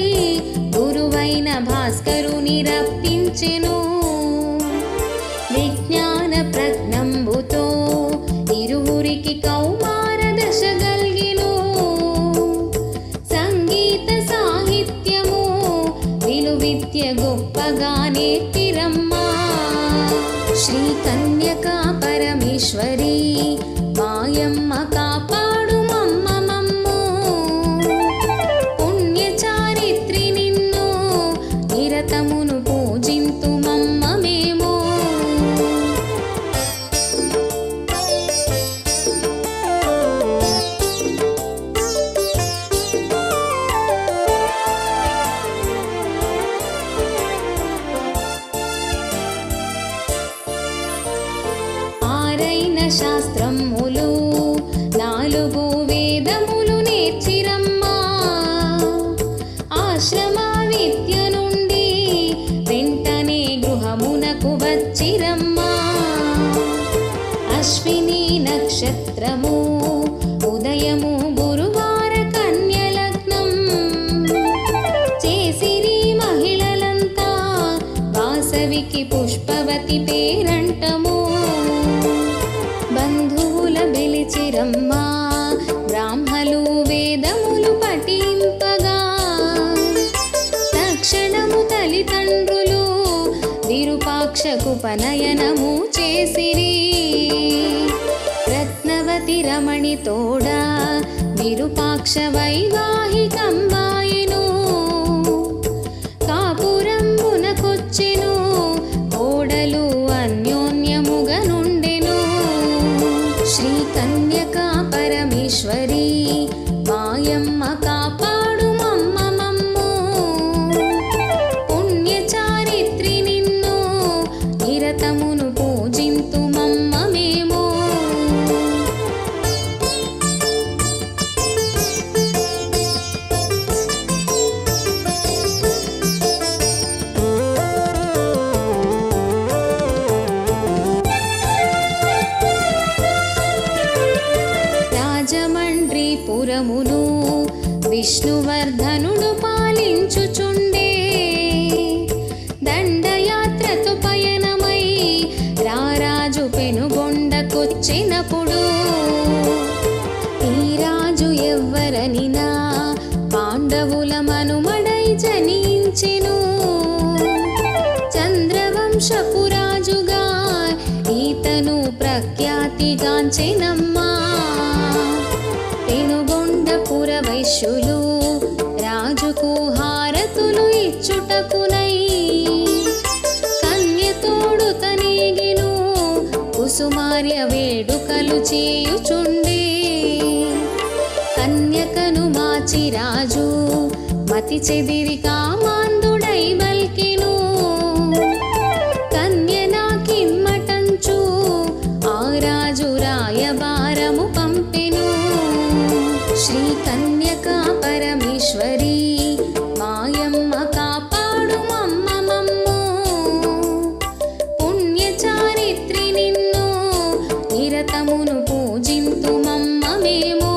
గురువైన భాస్కరుని రప్పించెను విజ్ఞాన ప్రజ్ఞంబుతో ఇరువురికి కౌమార దశ గల్గెను సంగీత సాహిత్యము విలువిద్య గొప్పగా నేర్పిరమ్మా శ్రీ కన్యకా పరమేశ్వరి మాయమ్మ కాపాడు మమ్మ మమ్ము పుణ్య చారిత్రి నిన్ను నిరతమును పూజింతు మమ్మ మేము ఆరైన శాస్త్రములు 4 వేదములు నేర్చిరమ్మా ఆశ్రమ విద్య నుండి వెంటనే గృహమునకు వచ్చిరమ్మా అశ్విని నక్షత్రము ఉదయము గురువార కన్య లగ్నం చేసిరి మహిళలంతా వాసవికి పుష్పవతి పేరంటము బంధువుల బెలిచిరమ్మా బ్రాహ్మలు వేదములు పఠింపగా తక్షణము తల్లిదండ్రులు విరూపాక్షకుపనయనము చేసిరి రత్నవతి రమణి తోడా విరూపాక్ష వైవాహికంబాయెను కాపురంబునకొచ్చెను కోడలు అన్యోన్యముగా నుండెను శ్రీ కన్యకా పరమేశ్వరి మాయమ్మ కాపాడు మమ్మ మమ్ము పుణ్య చారిత్రి నిన్ను నిరతమును పూజింతు మమ్మ మేము రాజమండ్రిపురమును విష్ణువర్ధనుడు పాలించుచుండే దండయాత్రతో పయనమై రారాజు పెనుగొండకొచ్చినప్పుడు ఈ రాజు ఎవ్వరనినా పాండవుల మనుమడై జనించెను చంద్రవంశపు రాజుగా ఈతను ప్రఖ్యాతిగాంచెనమ్మా పెనుగొండపుర వైశ్యులు రాజుకు హారతులు ఇచ్చుటకునై కన్యతోడు తనేగిను కుసుమార్య వేడుకలు చేయుచుండే కన్యకను మాచి రాజు మతి చెదిరి కామాంధుడై బల్కెను కన్య నాకిమ్మటంచు ఆ రాజు రాయబారము పంపెను శ్రీ కన్యకా పరమేశ్వరి మాయమ్మ కాపాడు మమ్మ మమ్ము పుణ్య చారిత్రి నిన్ను నిరతమును పూజింతు మమ్మ మేము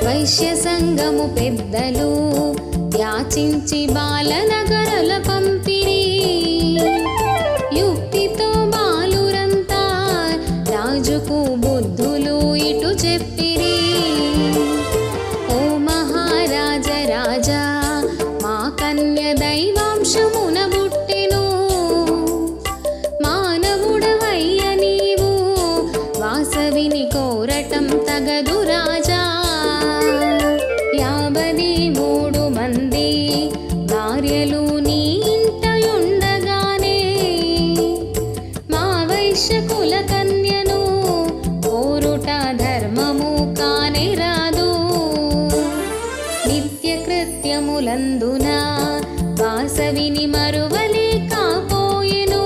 వైశ్య సంఘము పెద్దలు యాచించి బాలనగరల పంపిరి యుక్తితో బాలురంతా రాజుకు బుద్ధులు ఇటు చెప్పిరి ఓ మహారాజ రాజా మా కన్య దైవాంశమున బుట్టెను మానవుడవయ్య బాలుల కన్యను కోరుట ధర్మము కానే రాదు. నిత్య కృత్యములందున వాసవిని మరువలే కాపోయెను.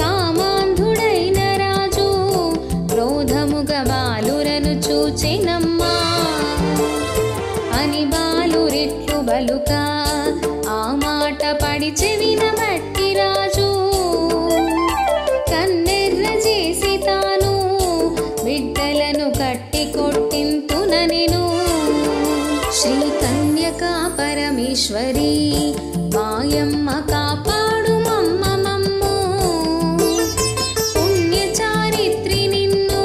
కామాంధుడైన రాజు క్రోధముగా బాలురను చూచెనమ్మా అని బాలురెట్లు బలుక ఆ మాట పడి చెవిన బట్టి రాజు కన్నెర్ర చేసి తాను బిడ్డలను కట్టి కొట్టింతుననెను. శ్రీ కన్యకా పరమేశ్వరి మాయమ్మ కాపాడు మమ్మ మమ్ము. పుణ్య చారిత్రి నిన్ను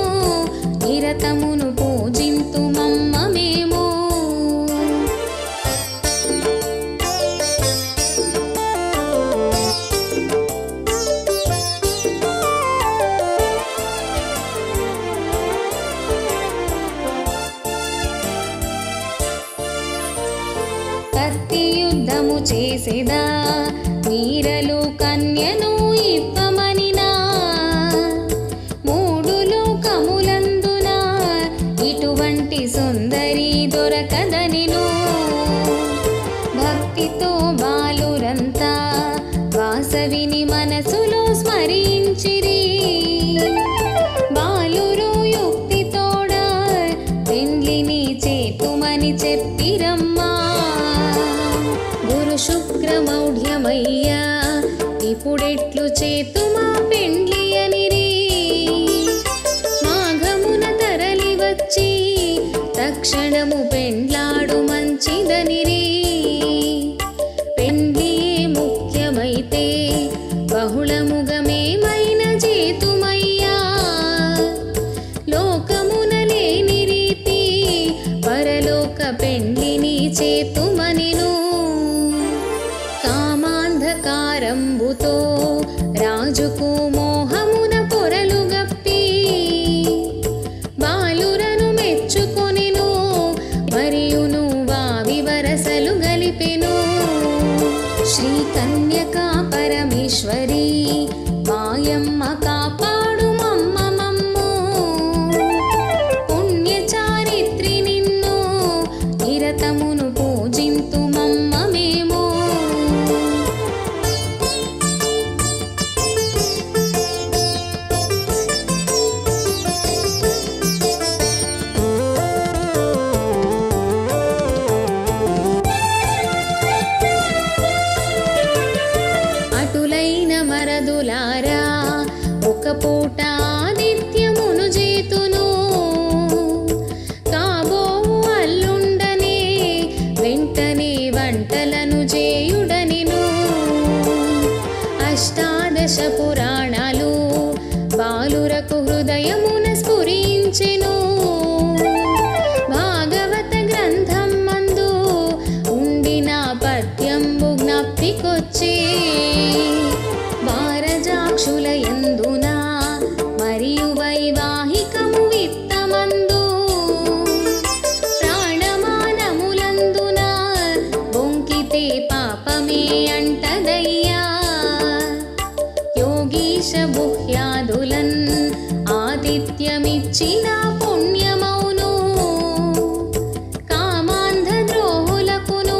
నిరతమును పూజింతు మమ్మ మేము. కత్తి యుద్ధము చేసేదా మీరలు కన్యను ఇప్పమనినా. మూడు లోకములందున ఇటువంటి సుందరి దొరకదనిను. భక్తితో బాలురంతా వాసవిని మనసులో స్మరించిరి. బాలురు యుక్తితోడ పెండ్లిని చేతుమని చెప్పిరమ్మా. గురు శుక్రమౌఢ్యమయ్యా ఇప్పుడెట్లు చేతుమా పెండ్లి అనిరి. మాఘమున తరలి వచ్చి తక్షణము పెండ్లాడు మంచిదనిరి. పెండ్లి ముఖ్యమైతే బహుళముగా మేమైన చేతుమయ్యా. లోకమున లేని రీతి పరలోక పెండ్లిని చేతుమనెను. కామాంధకారంబుతో రాజుకు మోహమున పొరలు గప్పి బాలురను మెచ్చుకొనెను. మరియును వావి వరసలు గలిపెను. శ్రీ కన్యకా పరమేశ్వరి మాయమ్మ కాపాడు మమ్మ మమ్ము. పుణ్య చారిత్రి నిన్ను నిరతమును పూజింతు మమ్మ మేము. అటులైన మరదులారా ఒక పూట ఆదిత్యమును చేతును. కాబోవు అల్లుండనే వెంటనే వంటలను చేయుడనెను. అష్టాదశ పురాణాలు బాలురకు హృదయమున స్ఫురించెను. భాగవత గ్రంథం మందు ఉండిన పద్యంబు జ్ఞప్తికొచ్చే. భారజాక్షుల యందున మరియు వైవాహికము విత్తమందు ప్రాణమానములందున బొంకితే పాపమే అంటదయ్యా. యోగీశ గుహ్యాదులన్ ఆతిథ్యమిచ్చిన పుణ్యమౌను. కామాంధ ద్రోహులకును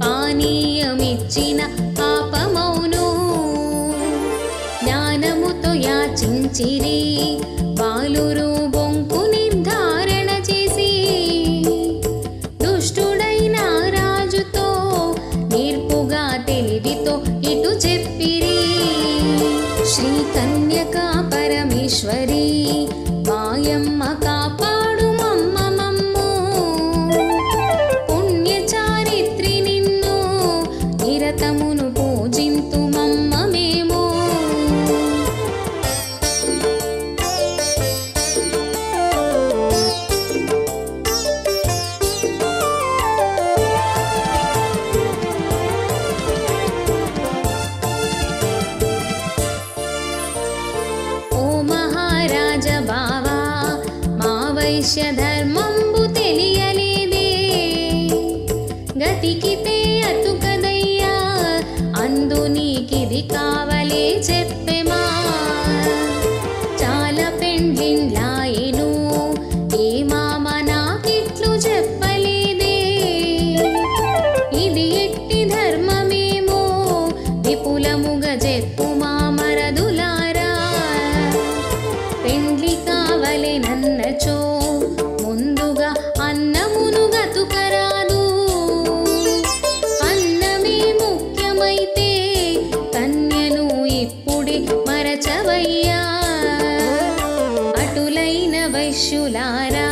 పానీయమిచ్చిన పాపమౌను. జ్ఞానముతో యాచించిరి బాలురు బొంకు నిర్ధారణ చేసి. దుష్టుడైన రాజుతో నేర్పుగా తెలివితో ఇటు చెప్పిరి. శ్రీ కన్యకా పరమేశ్వరి మాయమ్మ కాపాడు మమ్మ మమ్ము. పుణ్య చారిత్రి నిన్ను నిరతమును పూజింతు మమ్మ మేము. వైశ్య ధర్మంబు తెలియలేదే గతికితే అతుకదయ్యా అందు నీకిది కావలే చెప్పెమా పరచో ముందుగా అన్నమును గతుకరాదు. అన్నమే ముఖ్యమైతే కన్యను ఇప్పుడే మరచవయ్యా. అటులైన వైశ్యులారా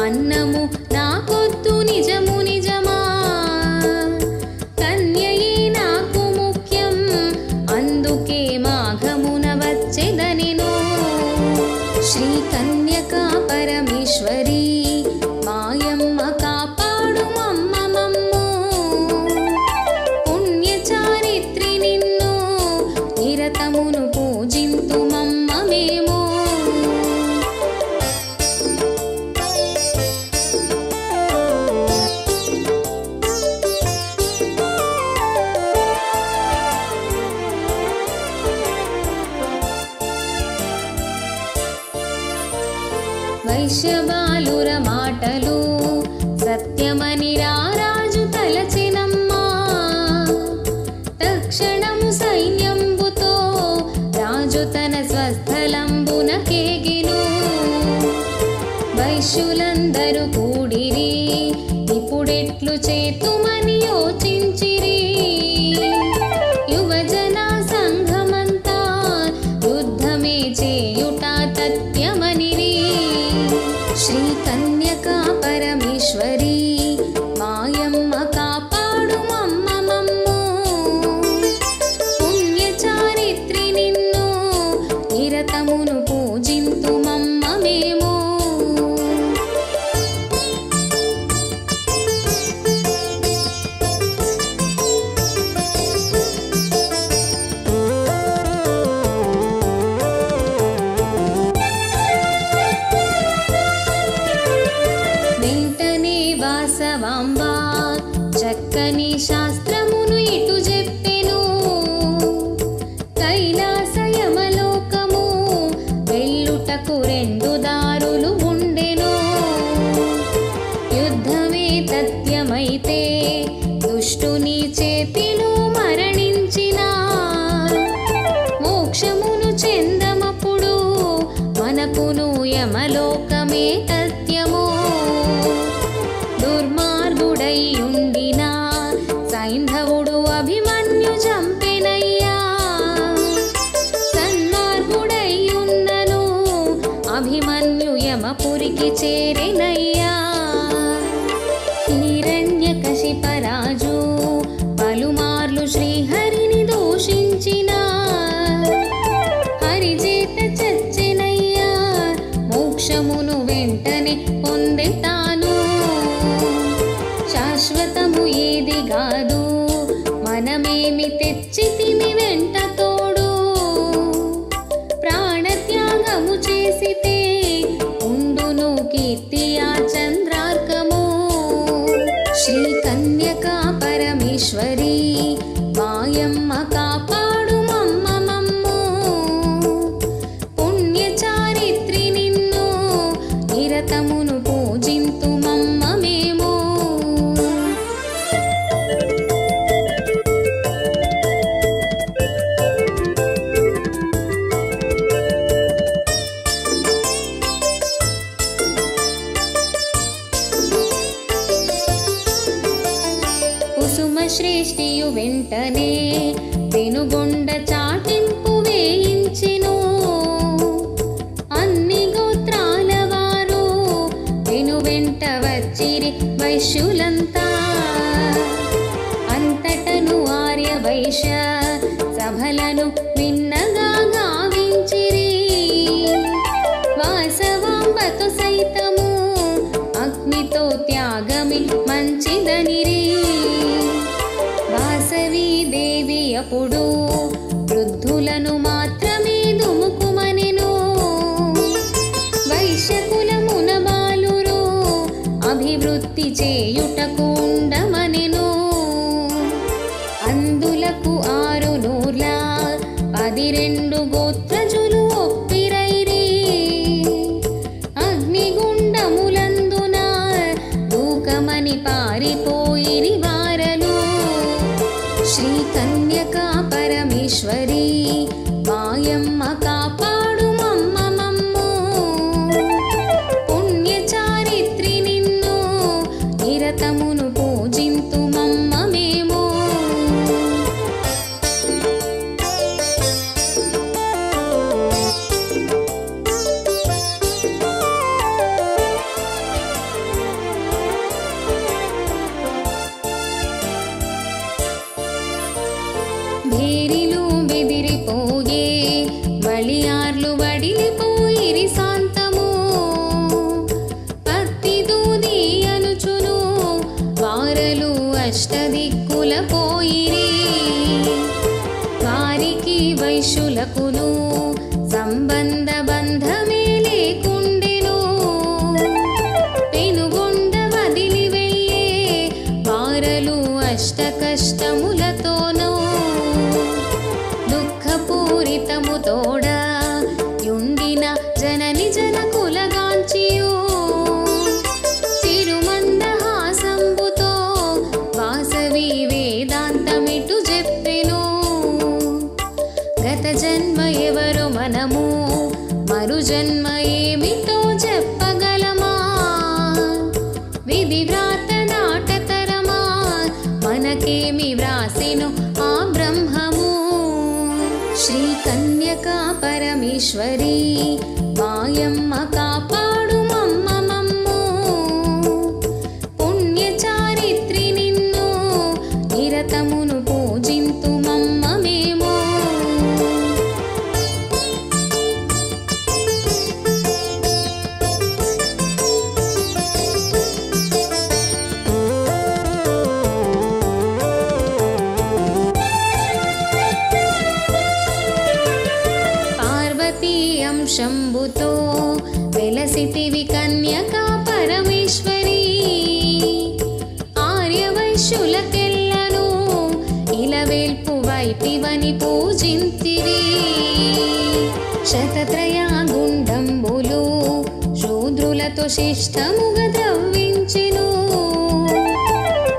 అన్నము నాకొద్దు నిజము నిజమా. కన్యయే నాకు ముఖ్యం అందుకే మాఘమున వచ్చెదనెను. శ్రీ కన్యకా పరమేశ్వరి మాయమ్మ కాపాడు మమ్మ మమ్ము. పుణ్యచారిత్రి నిన్ను నిరతమును పూజింతు మమ్మ మేము. వైశ్యబాలుర మాటలు సత్యమని రారాజు తలచెనమ్మా. తక్షణము సైన్యంబుతో రాజు తన స్వస్థలంబున కేగిను. వైశ్యులందరూ కూడిరి ఇప్పుడెట్లు చేతుమని యోచించిరి. యువజన సంఘమంతా యుద్ధమే చేయుట తథ్యమనిరి. శ్రీ కన్యకా పరమేశ్వరి మాయమ్మ కాపాడు మమ్మ మమ్ము. పుణ్యచారిత్రి నిన్ను నిరతమును పూజింతు మమ్మ మేము. వెంటనే వాసవాంబ చక్కని శాస్త్రమును ఇటు చెప్పెను. కైలాసయమలోకము వెళ్ళుటకు రెండు దారులు ఉండెను. యుద్ధమే తథ్యమైతే దుష్టుని చేతిలో మరణించిన మోక్షమును చెందమప్పుడు మనకును యమలోకమే తథ్యము. దుర్మార్గుడై ఉండినా సైంధవుడు అభిమన్యు చంపెనయ్యా. సన్మార్గుడై ఉన్నను అభిమన్యు యమపురికి చేరెనయ్యా. హిరణ్యకశిపరాజు పలుమార్లు శ్రీహరిని దూషించిన హరిచేత చచ్చెనయ్యా. మోక్షమును వెంటనే పొందెతాను. శాశ్వతము ఏది కాదు మనమేమి తెచ్చితిమి వెంట తోడు. ప్రాణత్యాగము చేసితే ఉండును కీర్తి ఆ చంద్రార్కము. శ్రీ కన్యకా పరమేశ్వరి మాయమ్మ కాపాడు మమ్మ మమ్ము. పుణ్యచారిత్రి నిన్ను నిరతమును పూజింతు మమ్మ మేము. కుసుమ శ్రేష్ఠియు వెంటనే పెనుగొండ చాటింపు వేయించెను. అన్ని గోత్రాల వారు పెను వెంట వచ్చిరి వైశ్యులంతా. అంతటను ఆర్య వైశ్య సభలను విన్నగా గావించిరి. వాసవాంబతో సైతము అగ్నితో త్యాగమి మంచిదనిరి. వాసవి దేవి అప్పుడు వృద్ధులను మాత్రమే దుముకుమనెను. వైశ్యకులమున బాలురు అభివృద్ధి చేయుటకు ఉండమనెను. అందులకు 6 నూర్ల 12 గోత్రజులు ఒప్పిరైరి. అగ్నిగుండములందున దూకమని పారిపోయిరి వారలు. శ్రీ కన్యకా పరమేశ్వరి మాయమ్మ కాపాడు మమ్మ మమ్ము. కుమార్లు వడిలిపోయిరి శాంతము పత్తి దూది అనుచును వారలు అష్టదిక్కుల పోయిరి వారికి వైశ్యులకును సంబంధ బంధమే లేకుండెను పెనుగొండ వదిలి వెళ్ళే వారలు అష్ట కష్టములతోనూ దుఃఖపూరితము తోడా యుండిన జనని జనకులగాంచియు చిరుమందహాసంబుతో వాసవి వేదాంతమిటు చెప్పెను గత జన్మ ఎవరో మనము మరు జన్మ ఏమిటో చెప్పగలమా విధి వ్రాత నాటతరమా మనకేమి వ్రాసెను ఆ బ్రహ్మము శ్రీ కన్యకా పరమేశ్వరి మాయమ్మ కాపాడు మమ్మ మమ్ము పుణ్యచారిత్రి నిన్ను నిరతమును పూజింతు మమ్మ మేము పార్వతీ అంశంబుతో వెలసితివి కన్యకా పరమేశ్వరి ఆర్యవైశ్యులకెల్లను ఇలవేల్పు వైపివని పూజింతివి శతత్రయా గుండంబులు శూద్రులతో శిష్టముగా ద్రవ్వించెను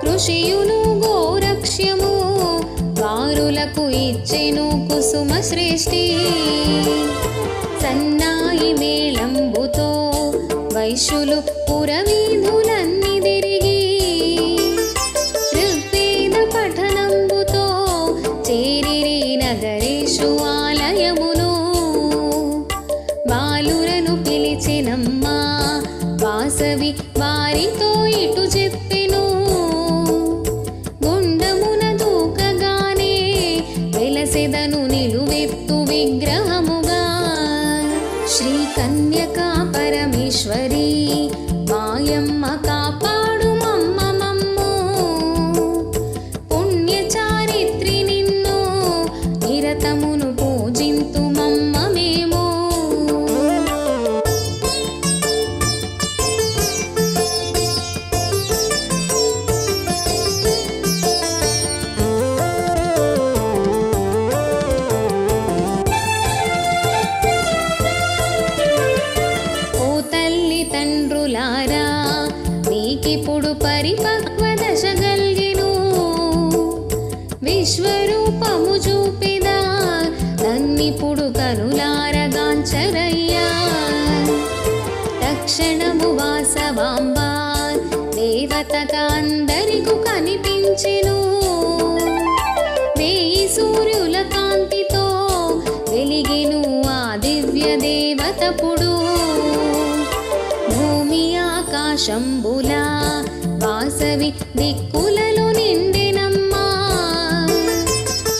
కృషియును గోరక్ష్యము వారులకు ఇచ్చెను కుసుమ శ్రేష్ఠి సన్నాయి మేళంబుతో వైశ్యులు పురవీధులన్నీ తిరిగి ఋగ్వేద పఠనంబుతో చేరిరి నగరేషు ఆలయమును బాలురను పిలిచెనమ్మా వాసవి వారితో ఇటు చెప్పెను గుండమున దూకగానే వెలసెదను నిలువెత్తు విగ్రహముగా శ్రీ కన్యకా పరమేశ్వరి మాయమ్మ కాపాడు మమ్మ మమ్ము పుణ్యచారిత్రి నిన్ను నిరతమును పూజింతు మమ్మ మేము ఓ తల్లి తండ్రులారా నీకిప్పుడు పరిపక్వ దశ గల్గెను విశ్వరూపము చూపెదా నన్నిప్పుడు కనులారగాంచరయ్యా తక్షణము వాసవాంబ దేవతగా అందరికు కనిపించెను వేయి సూర్యుల కాంతితో వెలిగెను ఆ దివ్య దేవతపుడు భూమి ఆకాశంబులా వాసవి దిక్కులలో నిండెనమ్మా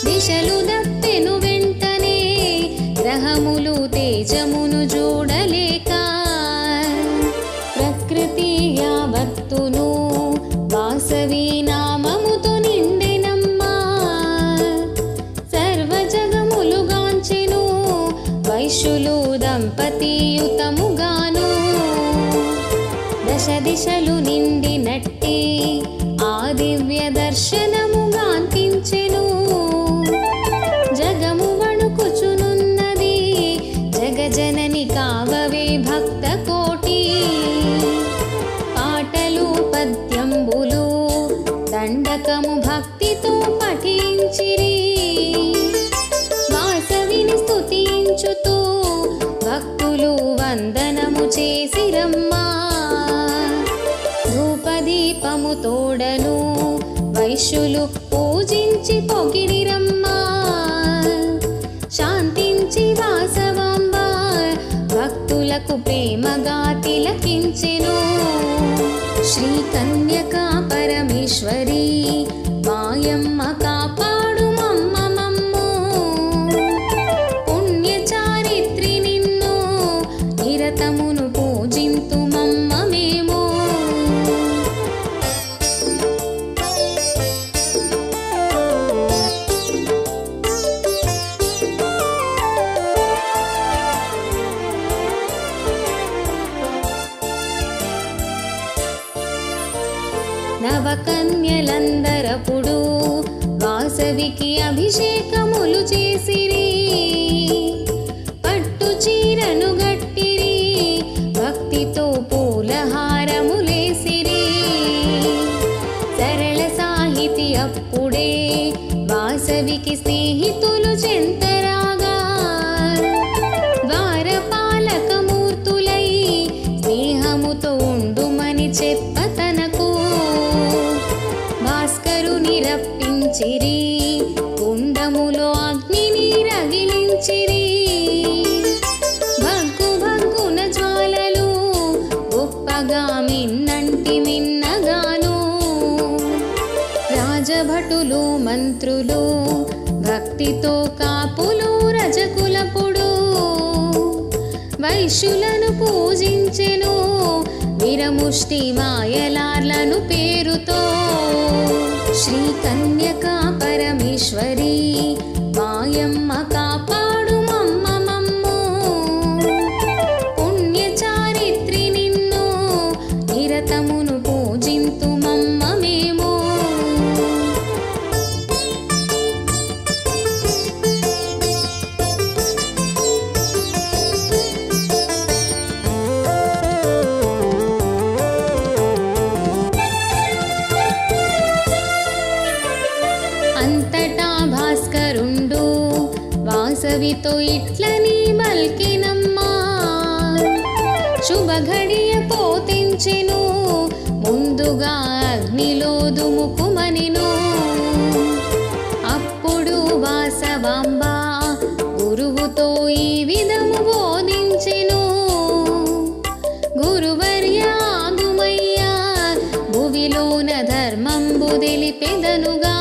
దిశలు దప్పెను వెంటనే గ్రహములు తేజమును చూడలేక ప్రకృతి యావత్తును వాసవి నామముతో నిండెనమ్మా సర్వ జగములుగాంచెను వైశ్యులు దంపతియుతముగాను దశ దిశలు నిండినట్టి ఆ దివ్య దర్శనముగాంతించెను జగము వణుకుచునున్నది జగజనని కావవే భక్త కోటి పాటలు పద్యంబులు దండకము భక్తితో పఠించిరి వాసవిని స్తుతించుతూ భక్తులు వందనము చేసిరమ్మా ధూపదీపము తోడను వైశ్యులు పూజించి పొగిడిరమ్మా శాంతించి వాసవాంబ భక్తులకు ప్రేమగా తిలకించెను శ్రీ కన్యకా పరమేశ్వరి మాయమ్మ కాపాడు మమ్మ మమ్ము పుణ్యచారిత్రి నవకన్యలందరపుడు వాసవికి అభిషేకములు చేసిరి. పట్టు చీరను గట్టిరి, భక్తితో పూలహారములేసిరి. సరళ సాహితి అప్పుడే వాసవికి స్నేహితులు చెంతరాగా, ద్వారపాలకమూర్తులై స్నేహముతో ఉండుమని చెప్పతనకు భాస్కరుని రప్పించిరి. కుండములో అగ్నిని రగిలించిరి. భగ్గు భగ్గున జ్వాలలు గొప్పగా మిన్నంటి మిన్నగాను. రాజభటులు మంత్రులు భక్తితో కాపులు రజకులపుడు వైశ్యులను పూజించెను. విరముష్టి మాయలార్లను పేరుతో శ్రీ కన్యకా పరమేశ్వరి మాయమ్మ కాపాడు మమ్మ మమ్ము. పుణ్యచారిత్రి నిన్ను నిరతమును పూజింతు మమ్మ మేము. అంతటా భాస్కరుండు వాసవితో ఇట్లని బల్కినమ్మా. శుభఘడియ పోతించెను, ముందుగా అగ్నిలో దుముకుమనిను. అప్పుడు వాసవాంబ గురువుతో ఈ విధము బోధించెను. గురువర్య ఆగుమయ్యా, భువిలోన ధర్మంబు తెలిపెదనుగా.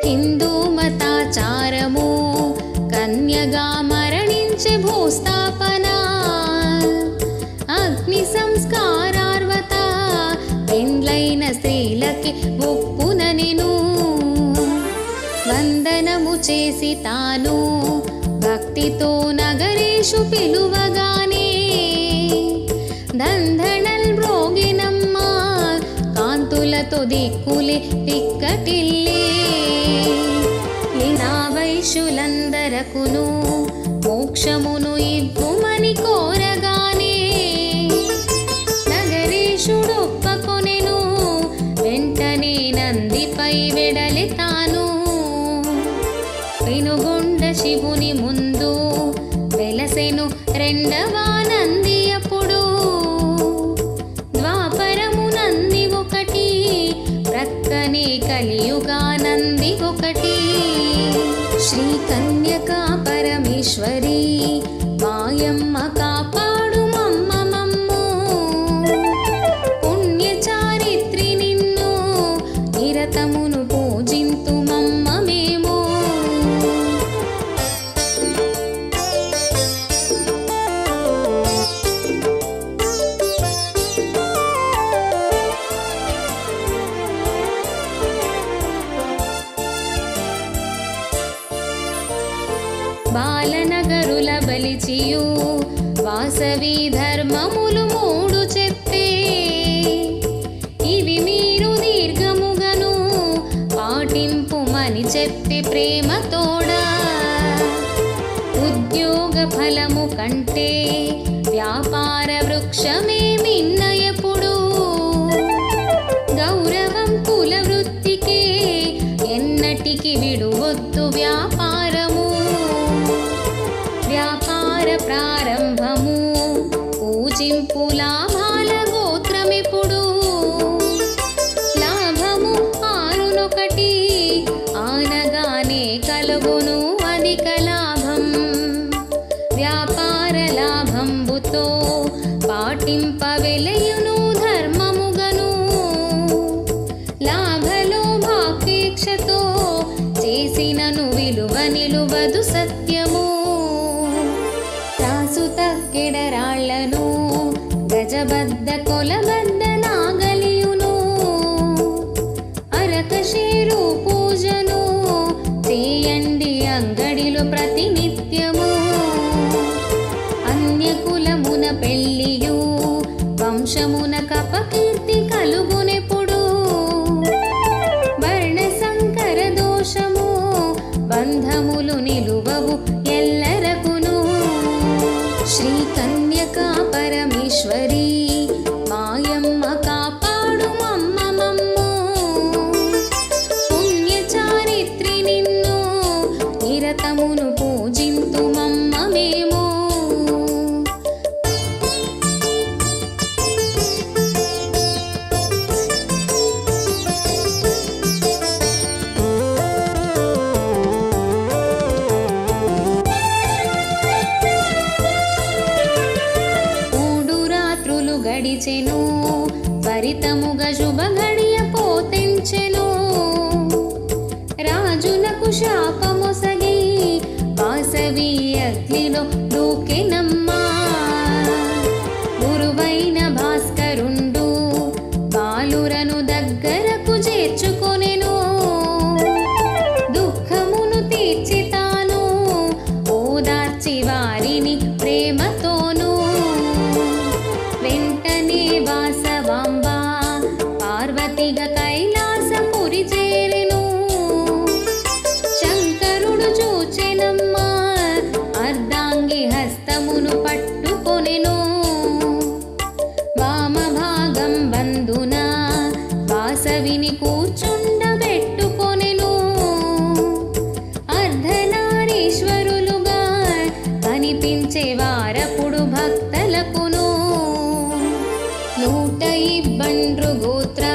హిందూ మతాచారము కన్యగా మరణించే భూస్థాపన. అగ్ని సంస్కారార్వత పెండ్లైన స్త్రీలకి ఒప్పుననెను. వందనము చేసి తాను భక్తితో నగరేషు పిలువగానే దంధనల్ మ్రోగినమ్మా. కాంతులతో దిక్కులే పిక్కటిల్లే. నా వైశ్యులందరకును మోక్షమును ఇవ్వుమని కోరగానే నగరేశుడొప్పకొనెను. వెంటనే నందిపై వెడలి తాను పెనుగొండ శివుని ముందు వెలసెను రెండవ నంది. అప్పుడు ద్వాపరము నంది ఒకటి, ప్రక్కనే కలియుగా నంది ఒకటి. శ్రీ కన్యకా పరమేశ్వరి మాయమ్మ కాపాడు మమ్మ మమ్ము. పుణ్యచారిత్రి నిన్ను నిరతమును పూజింతు మమ్మ మేము. బాలనగరుల బలిచియు వాసవి ధర్మములు మూడు చెప్పే. ఇవి మీరు దీర్ఘముగను పాటింపుమని చెప్పి ప్రేమతోడా. ఉద్యోగ ఫలము కంటే వ్యాపార వృక్షమే మిన్నయపుడు. గౌరవం కుల వృత్తికే ఎన్నటికి విడువొద్దు వ్యాపారము. వ్యాపార ప్రారంభము పూజింపు లాభాల గోత్రమిప్పుడు. లాభము ఆరునొకటి ఆనగానే కలుగును అధిక లాభం. వ్యాపార లాభంబుతో పాటింపవెలయును ధర్మముగను. లాభలోభాపేక్షతో చేసినను విలువ నిలువదు సత్యము. త్రాసు తక్కెడరాళ్లను గజబద్ద కొలబద్ద నాగలియును. అరకశేరు పూజను చేయండి అంగడిలో ప్రతినిత్యము. అన్యకులమున పెళ్ళియు వంశమున కపకీర్తి కలుగునె కన్యకా పరమేశ్వరి మాయమ్మ కాపాడు మమ్మ మమ్ము పుణ్య చారిత్రి నిన్ను నిరతమును పూజింతు మమ్మ మేము గడిచెను భరితముగా శుభ గడియ పోతెంచెను రాజునకు శాపమొసగి వాసవి అగ్నిలో దూకెనమ్మా గురువైన భాస్కరుండు బాలురను దగ్గరకు చేర్చుకొనెను దుఃఖమును తీర్చి తాను ఓదార్చి వారిని ప్రేమతోను వెంటనే వాసవాంబ పార్వతిగా కైలాసపురి చేరెను శంకరుడు చూచెనమ్మా అర్ధాంగి హస్తమును పట్టుకొనెను వామభాగం బంధున వాసవిని కూర్చుండబెట్టుకొనెను అర్ధనారీశ్వరులుగా కనిపించే వారపుడు భక్తలకును 120 గోత్ర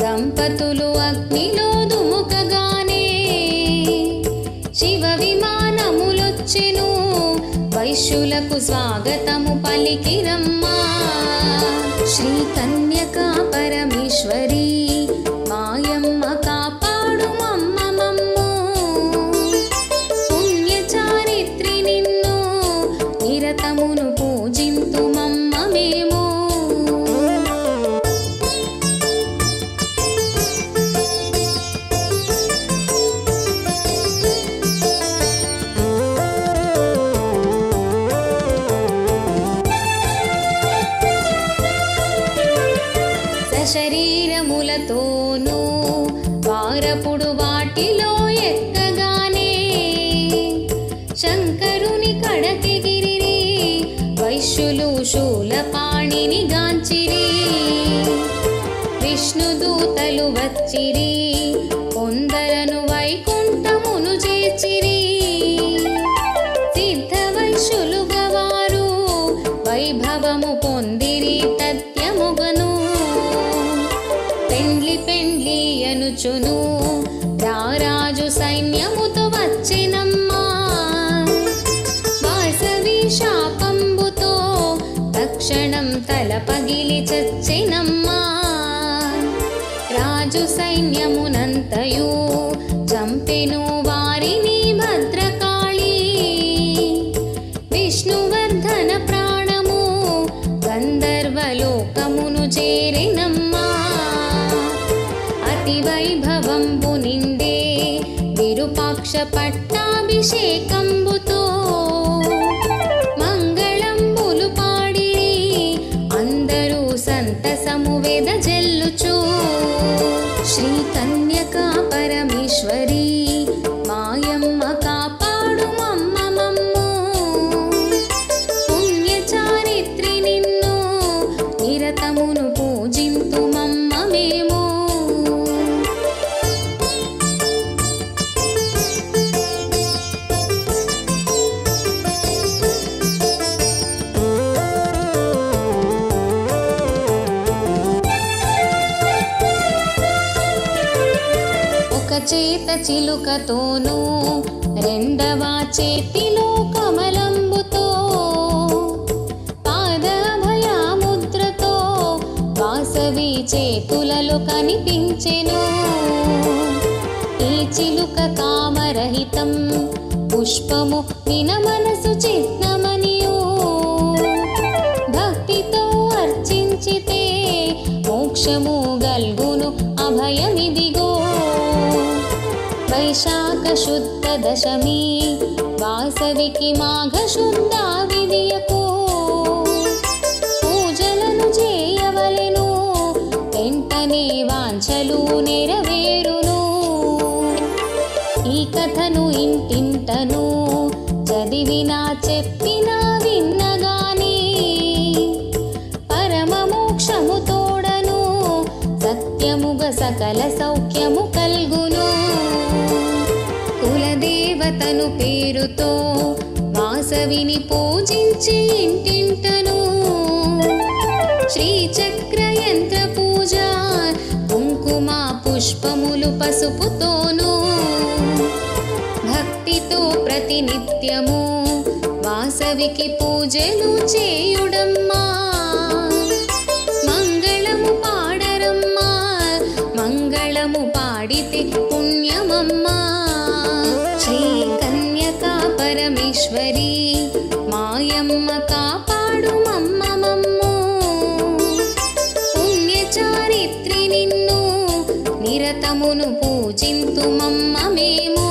దంపతులు అగ్నిలో దుముకగానే శివ విమానములొచ్చెను వైశ్యులకు స్వాగతము పలికిరమ్మా శ్రీ కన్యకా పరమేశ్వరి మాయమ్మ కాపాడు మమ్మ మమ్ము పుణ్య చారిత్రి నిన్ను నిరతమును పూజింతు మమ్మ మేము శరీరములతోనూ వారపుడు వాటిలో ఎక్కగానే శంకరుని కడకెగిరిరి వైశ్యులు శూలపాణిని గాంచిరి విష్ణుదూతలు వచ్చిరి కొందరను వైకుంఠమును చేర్చిరి సిద్ధ వైశ్యులుగా వారు వైభవము పొందిరి తథ్యముగను పెండ్లి అనుచును రారాజు సైన్యముతో వచ్చెనమ్మా వాసవి శాపంబుతో తక్షణం తల పగిలి చచ్చెనమ్మా రాజు సైన్యమునంతయు చంపెను వారిని భద్రకాళి విష్ణువర్ధన ప్రాణము గంధర్వలోకమును చేరెనమ్మా అతి వైభవంబు నిండే విరూపాక్ష పట్టాభిషేకంబుతో మంగళంబులు పాడిరి అందరూ సంతసము వెదజల్లుచు శ్రీ కన్యకా పరమేశ్వరి మాయమ్మ కాపాడు మమ్మ మమ్ము పుణ్య చారిత్రి నిన్ను నిరతమును పూజింతు మమ్మ మేము చేత చిలుకతోనూ రెండవ చేతిలో కమలంబుతో పాదభయాముద్రతో వాసవి చేతులలో కనిపించెను ఈ చిలుక కామరహితం పుష్పము విన మనసు చిత్నమనియు భక్తితో అర్చించితే మోక్షము గల్గును అభయమిదిగో వైశాఖ శుద్ధ దశమి వాసవికి మాఘ శుద్ధ విదియకు పూజలను చేయవలెను వెంటనే వాంఛలు నెరవేరును ఈ కథను ఇంటింటను చదివినా చెప్పినా విన్నగాని సకల సౌఖ్యము కల్గును. కులదేవతను పేరుతో వాసవిని పూజించి ఇంటింటను శ్రీచక్ర యంత్ర పూజ కుంకుమ పుష్పములు పసుపుతోను భక్తితో ప్రతినిత్యము వాసవికి పూజలు చేయుడమ్మా. మంగళము పాడరమ్మా, మంగళము పాడితే పుణ్యమమ్మా. శ్రీ కన్యకా పరమేశ్వరి మాయమ్మ కాపాడు మమ్మమమ్ము. పుణ్యచారిత్రి నిన్ను నిరతమును పూజింతు మమ్మ మేము.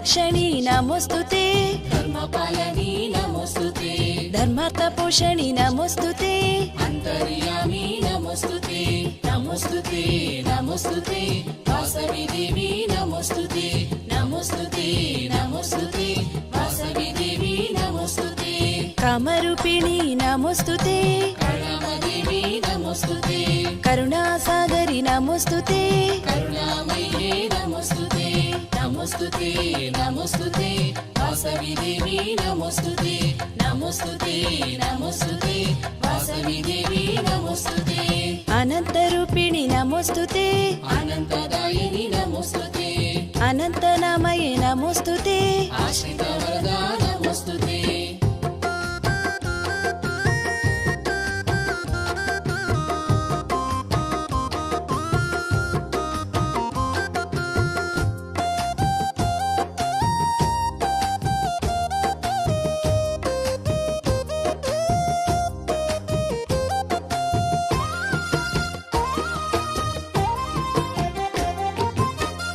రక్షణి నమోస్తుతే ధర్మపాలని నమోస్తుతే ధర్మార్థ పోషణి నమోస్తుతే అంతర్యామి నమోస్తుతే నమోస్తుతే నమోస్తుతే వాసవి దేవి నమోస్తుతే నమోస్తుతే నమోస్తుతే వాసవి దేవి నమోస్తుతే కామరూపిణి నమోస్తుతే కళామదేవి నమోస్తుతే కరుణాసాగరి నమోస్తుతే కరుణామయే నమోస్తుతే నమోస్తుతే నమోస్తుతే వాసవి దేవి నమోస్తుతే నమోస్తుతే నమోస్తుతే వాసవి దేవి నమోస్తుతే అనంతరూపిణి నమోస్తుతే అనంతదాయిని నమోస్తుతే అనంతనామయే నమోస్తుతే ఆశ్రిత వరదా నమోస్తుతే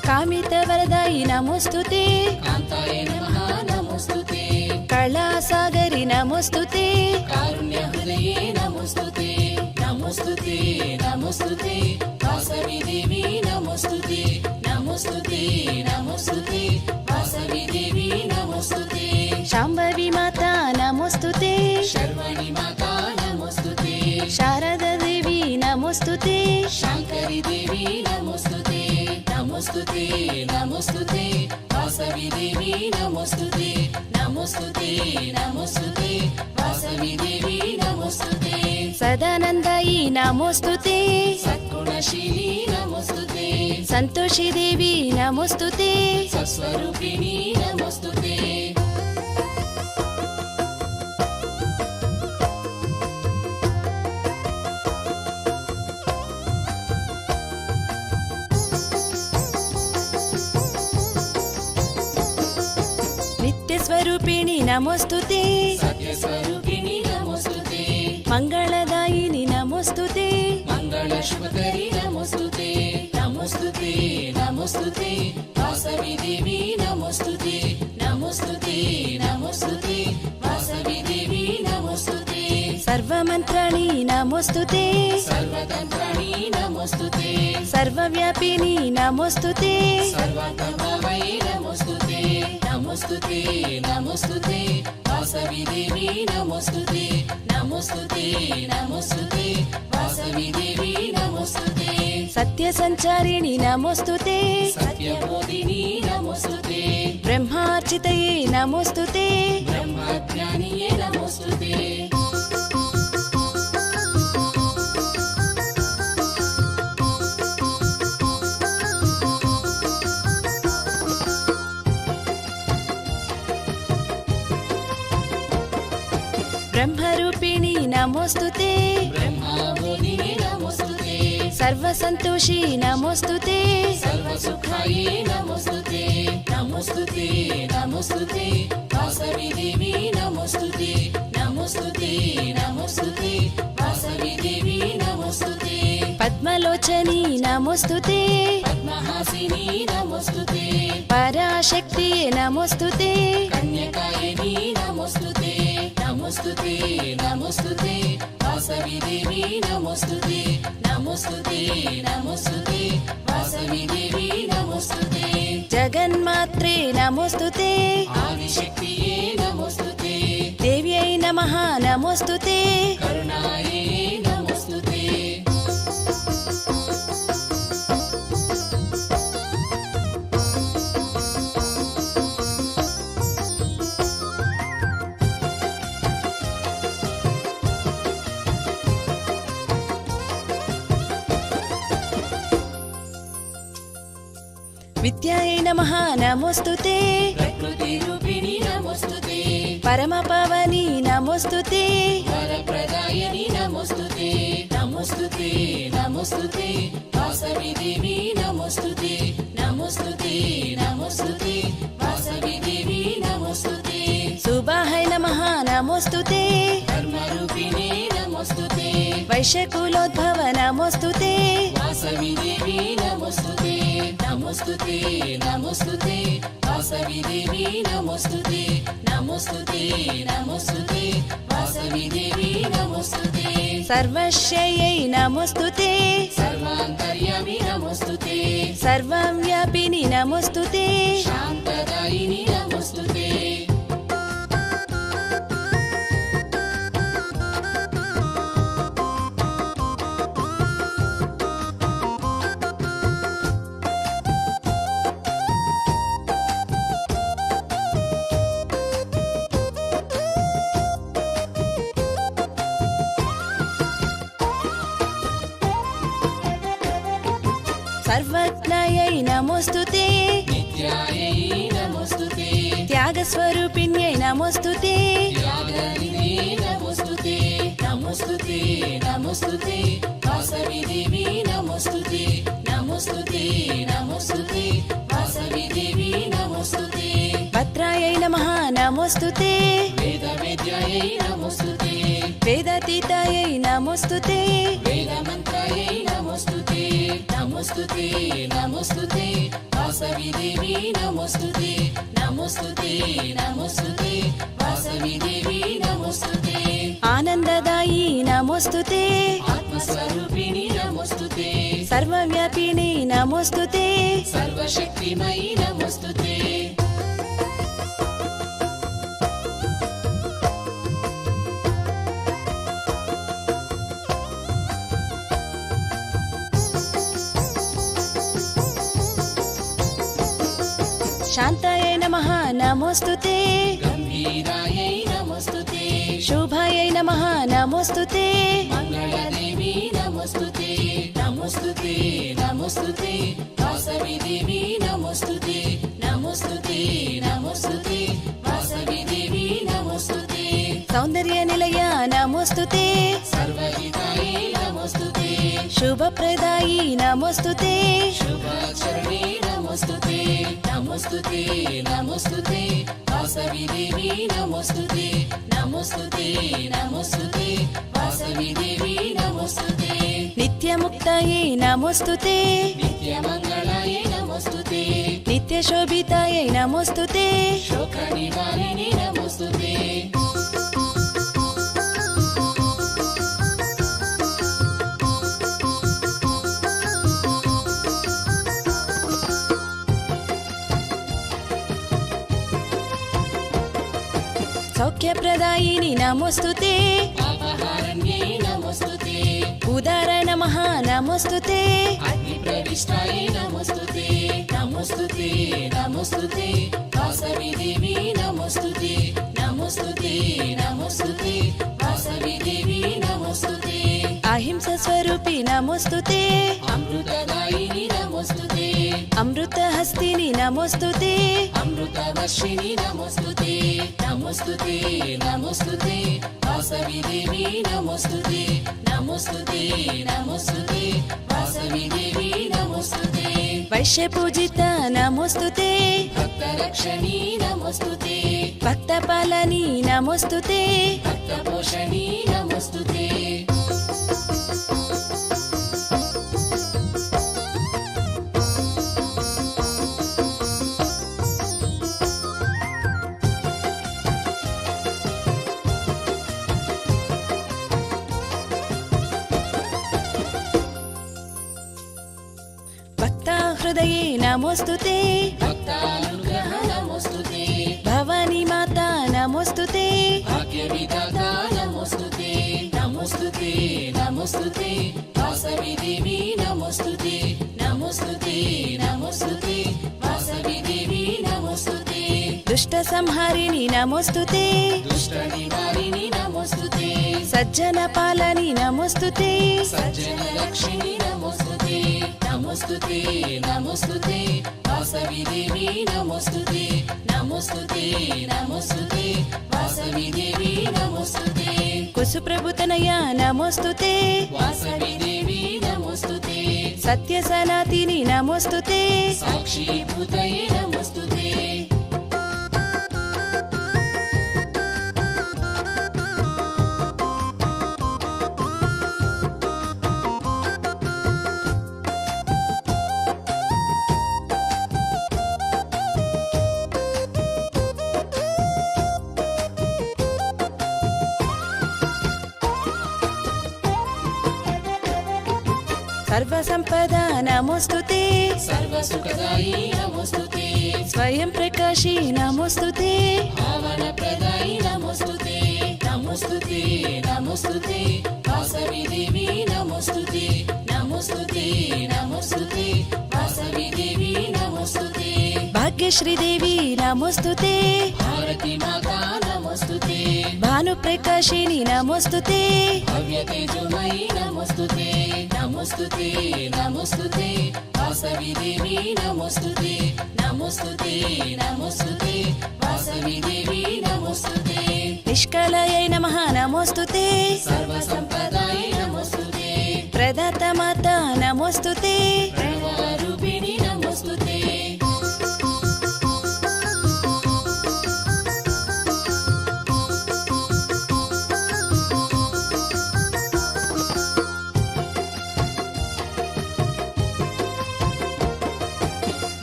కామిత వరదాయి నమోస్తుతే కాంతాయ నమః నమోస్తుతే కళాసాగరి నమోస్తుతే కారుణ్య హృదయే నమోస్తుతే నమోస్తుతే నమోస్తుతే వాసవి దేవి నమోస్తుతే నమోస్తుతే నమోస్తుతే వాసవి దేవి నమోస్తుతే శాంభవి మాత నమోస్తుతే శర్వణి మాతా నమోస్తుతే శారద దేవి నమోస్తుతే శాంకరి దేవి నమోస్తుతే నమోస్తుతే నమోస్తుతే వాసవి దేవి నమోస్తుతే నమోస్తుతే నమోస్తుతే వాసవి దేవి నమోస్తుతే సదానందాయి నమోస్తుతే సద్గుణశీలి నమోస్తుతే సంతోషి దేవి నమోస్తుతే సస్వరూపిణి నమోస్తుతే నిత్యస్వరూపిణి నమోస్తుతే సత్యస్వరూపిణి నమోస్తుతే మంగళదాయిని నమోస్తుతే మంగళ శుభకరి నమోస్తుతే నమోస్తుతే నమోస్తుతే వాసవి దేవి నమోస్తుతే నమోస్తుతే నమోస్తుతే వాసవి దేవి నమోస్తుతే సర్వమంత్రాణి నమోస్తుతే సర్వతంత్రాణి నమోస్తుతే సర్వవ్యాపిని నమోస్తుతే సర్వాంతర్భావై నమోస్తుతే నమోస్తుతే నమోస్తుతే వాసవి దేవి నమోస్తుతే నమోస్తుతే నమోస్తుతే వాసవి దేవి నమోస్తుతే సత్య సంచారిణి నమోస్తుతే సత్యబోధిని నమోస్తుతే బ్రహ్మార్చితయే నమోస్తుతే బ్రహ్మజ్ఞానియే నమోస్తుతే బ్రహ్మరూపిణి నమోస్తుతే బ్రహ్మబోధిని నమోస్తుతే సర్వసంతోషి నమోస్తుతే సర్వసుఖాయే నమోస్తుతే నమోస్తుతే నమోస్తుతే వాసవి దేవి నమోస్తుతే నమోస్తుతే నమోస్తుతే వాసవి దేవి నమోస్తుతే పద్మలోచని నమోస్తుతే పద్మహాసిని నమోస్తుతే పరాశక్తియే నమోస్తుతే కన్యకాయని నమోస్తుతే నమోస్తుతే నమోస్తుతే వాసవి దేవి నమోస్తుతే నమోస్తుతే నమోస్తుతే వాసవి దేవి నమోస్తుతే జగన్మాత్రే నమోస్తుతే ఆదిశక్తియే నమోస్తుతే దేవ్యై నమః నమోస్తుతే కరుణాయే నమోస్తుతే విద్యాయై నమః నమోస్తుతే ప్రకృతి రూపిణి నమోస్తుతే పరమపవని నమోస్తుతే వరప్రదాయని నమోస్తుతే నమోస్తుతే నమోస్తుతే వాసవి దేవి నమోస్తుతే నమోస్తుతే నమోస్తుతే వాసవి దేవి నమోస్తుతే సుబాహై నమః నమోస్తుతే ధర్మరూపిణే నమోస్తుతే వైశకులోద్భవ నమోస్తుతే వాసవి దేవి నమోస్తుతే నమోస్తుతే నమోస్తుతే వాసవి దేవి నమోస్తుతే నమోస్తుతే నమోస్తుతే వాసవి దేవి నమోస్తుతే సర్వశయ్యై నమోస్తుతే సర్వాంతర్యామి నమోస్తుతే సర్వవ్యాపిని నమోస్తుతే శాంతదాయిని నమోస్తుతే సర్వజ్ఞాయై నమోస్తుతే నిత్యాయై నమోస్తుతే త్యాగస్వరూపిణ్యై నమోస్తుతే త్యాగనిధే నమోస్తుతే నమోస్తుతే నమోస్తుతే వాసవి దేవి నమోస్తుతే నమోస్తుతే నమోస్తుతే వాసవి దేవి నమోస్తుతే భద్రాయై నమః నమోస్తుతే వేద విద్యాయై నమోస్తుతే వేదాతీతాయై నమోస్తుతే వేద మంత్రాయై నమోస్తుతే నమోస్తుతే నమోస్తుతే వాసవి దేవి నమోస్తుతే నమోస్తుతే నమోస్తుతే వాసవి దేవి నమోస్తుతే ఆనందదాయి నమోస్తుతే ఆత్మస్వరూపిణి నమోస్తుతే సర్వవ్యాపిని నమోస్తుతే సర్వశక్తిమయి నమోస్తుతే శాంతాయై నమః నమోస్తుతే గంభీరాయై నమోస్తుతే శుభాయై నమః నమోస్తుతే మంగళదేవి నమోస్తుతే నమోస్తుతే నమోస్తుతే వాసవి దేవి నమోస్తుతే నమోస్తుతే నమోస్తుతే వాసవి దేవి నమోస్తుతే సౌందర్య నిలయ నమోస్తుతే సర్వహితాయై నమోస్తుతే శుభప్రదాయి నమోస్తుతే శుభాచరణే నమోస్తుతే నమోస్తుతే నమోస్తుతే వాసవి దేవి నమోస్తుతే నమోస్తుతే నమోస్తుతే వాసవి దేవి నమోస్తుతే నిత్యముక్తాయై నమోస్తుతే నిత్యమంగళాయై నమోస్తుతే నిత్యశోభితాయై నమోస్తుతే శోక నివారిణి నమోస్తుతే సౌఖ్యప్రదాయిని నమోస్తుతే పాపహారణ్యై నమోస్తుతే ఉదార నమః నమోస్తుతే అగ్ని ప్రవిష్టాయై నమోస్తుతే నమోస్తుతే నమోస్తుతే వాసవి దేవి నమోస్తుతే నమోస్తుతే నమోస్తుతే వాసవి దేవి నమోస్తుతే అహింస స్వరూపి నమోస్తుతే అమృతదాయిని నమోస్తుతే అమృతహస్తిని నమోస్తుతే అమృతవర్షిణి నమోస్తుతే నమోస్తుతే నమోస్తుతే వాసవి దేవి నమోస్తుతే నమోస్తుతే నమోస్తుతే వాసవి దేవి నమోస్తుతే వైశ్యపూజిత నమోస్తుతే భక్తరక్షణి నమోస్తుతే భక్తపాలని నమోస్తుతే భక్తపోషణి నమోస్తుతే భక్తాహృదయే నమోస్తుతే భక్తానుగ్రహ నమోస్తుతే భవానీ మాత నమోస్తుతే భాగ్యవిధాత నమోస్తుతే నమోస్తుతే నమోస్తుతే వాసవి దేవి నమోస్తుతే నమోస్తుతే నమోస్తుతే వాసవి దేవి నమోస్తుతే దుష్ట సంహారిణి నమోస్తుతే దుష్ట నివారిణి నమోస్తుతే సజ్జన పాలని నమోస్తుతే సజ్జన లక్ష్మిని నమోస్తుతే నమోస్తుతే నమోస్తుతే వాసవి దేవి నమోస్తుతే నమోస్తుతే నమోస్తుతే వాసవి దేవి నమోస్తుతే కుసుప్రభుతనయ నమోస్తుతే వాసవి దేవి నమోస్తుతే సత్య సనాతిని నమోస్తుతే సాక్షిభూతయే నమోస్తుతే సర్వసంపదా నమోస్తుతే सर्वसुखदायी नमोस्तुते స్వయం ప్రకాశీ నమోస్తుతే भावनप्रदायी नमोस्तुते नमोस्तुते नमोस्तुते वासवी देवी नमोस्तुते नमोस्तुते नमोस्तुते वासवी देवी नमोस्तुते భాగ్యశ్రీ దేవి నమోస్తుతే भारती माता नमोस्तुते భానుప్రకాశిని నమోస్తుతే भव्यतेजोमयी नमोस्तुते नमोस्तुते नमोस्तुते वासवी देवी नमोस्तुते नमोस्तुते नमोस्तुते वासवी देवी नमोस्तुते నిష్కలయై నమః నమోస్తుతే सर्वसम्पदायै नमोस्तुते ప్రదాత మాత నమోస్తుతే प्रणवरूपिणी नमोस्तुते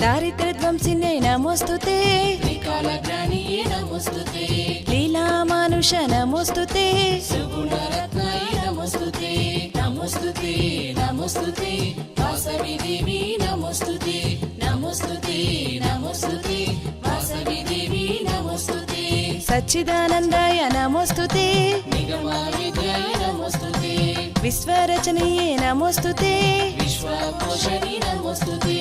దారిద్ర్యధ్వంసినే నమోస్తుతే त्रिकालग्राणीये नमोस्तुते లీలామానుష నమోస్తుతే सुगुणरत्नायै नमोस्तुते नमोस्तुते नमोस्तुते वासवी देवी नमोस्तुते नमोस्तुते नमोस्तुते वासवी देवी नमोस्तुते సచ్చిదానందాయ నమోస్తుతే निगमाविद्याय नमोस्तुते విశ్వరచనీయే నమోస్తుతే विश्वपोषणी नमोस्तुते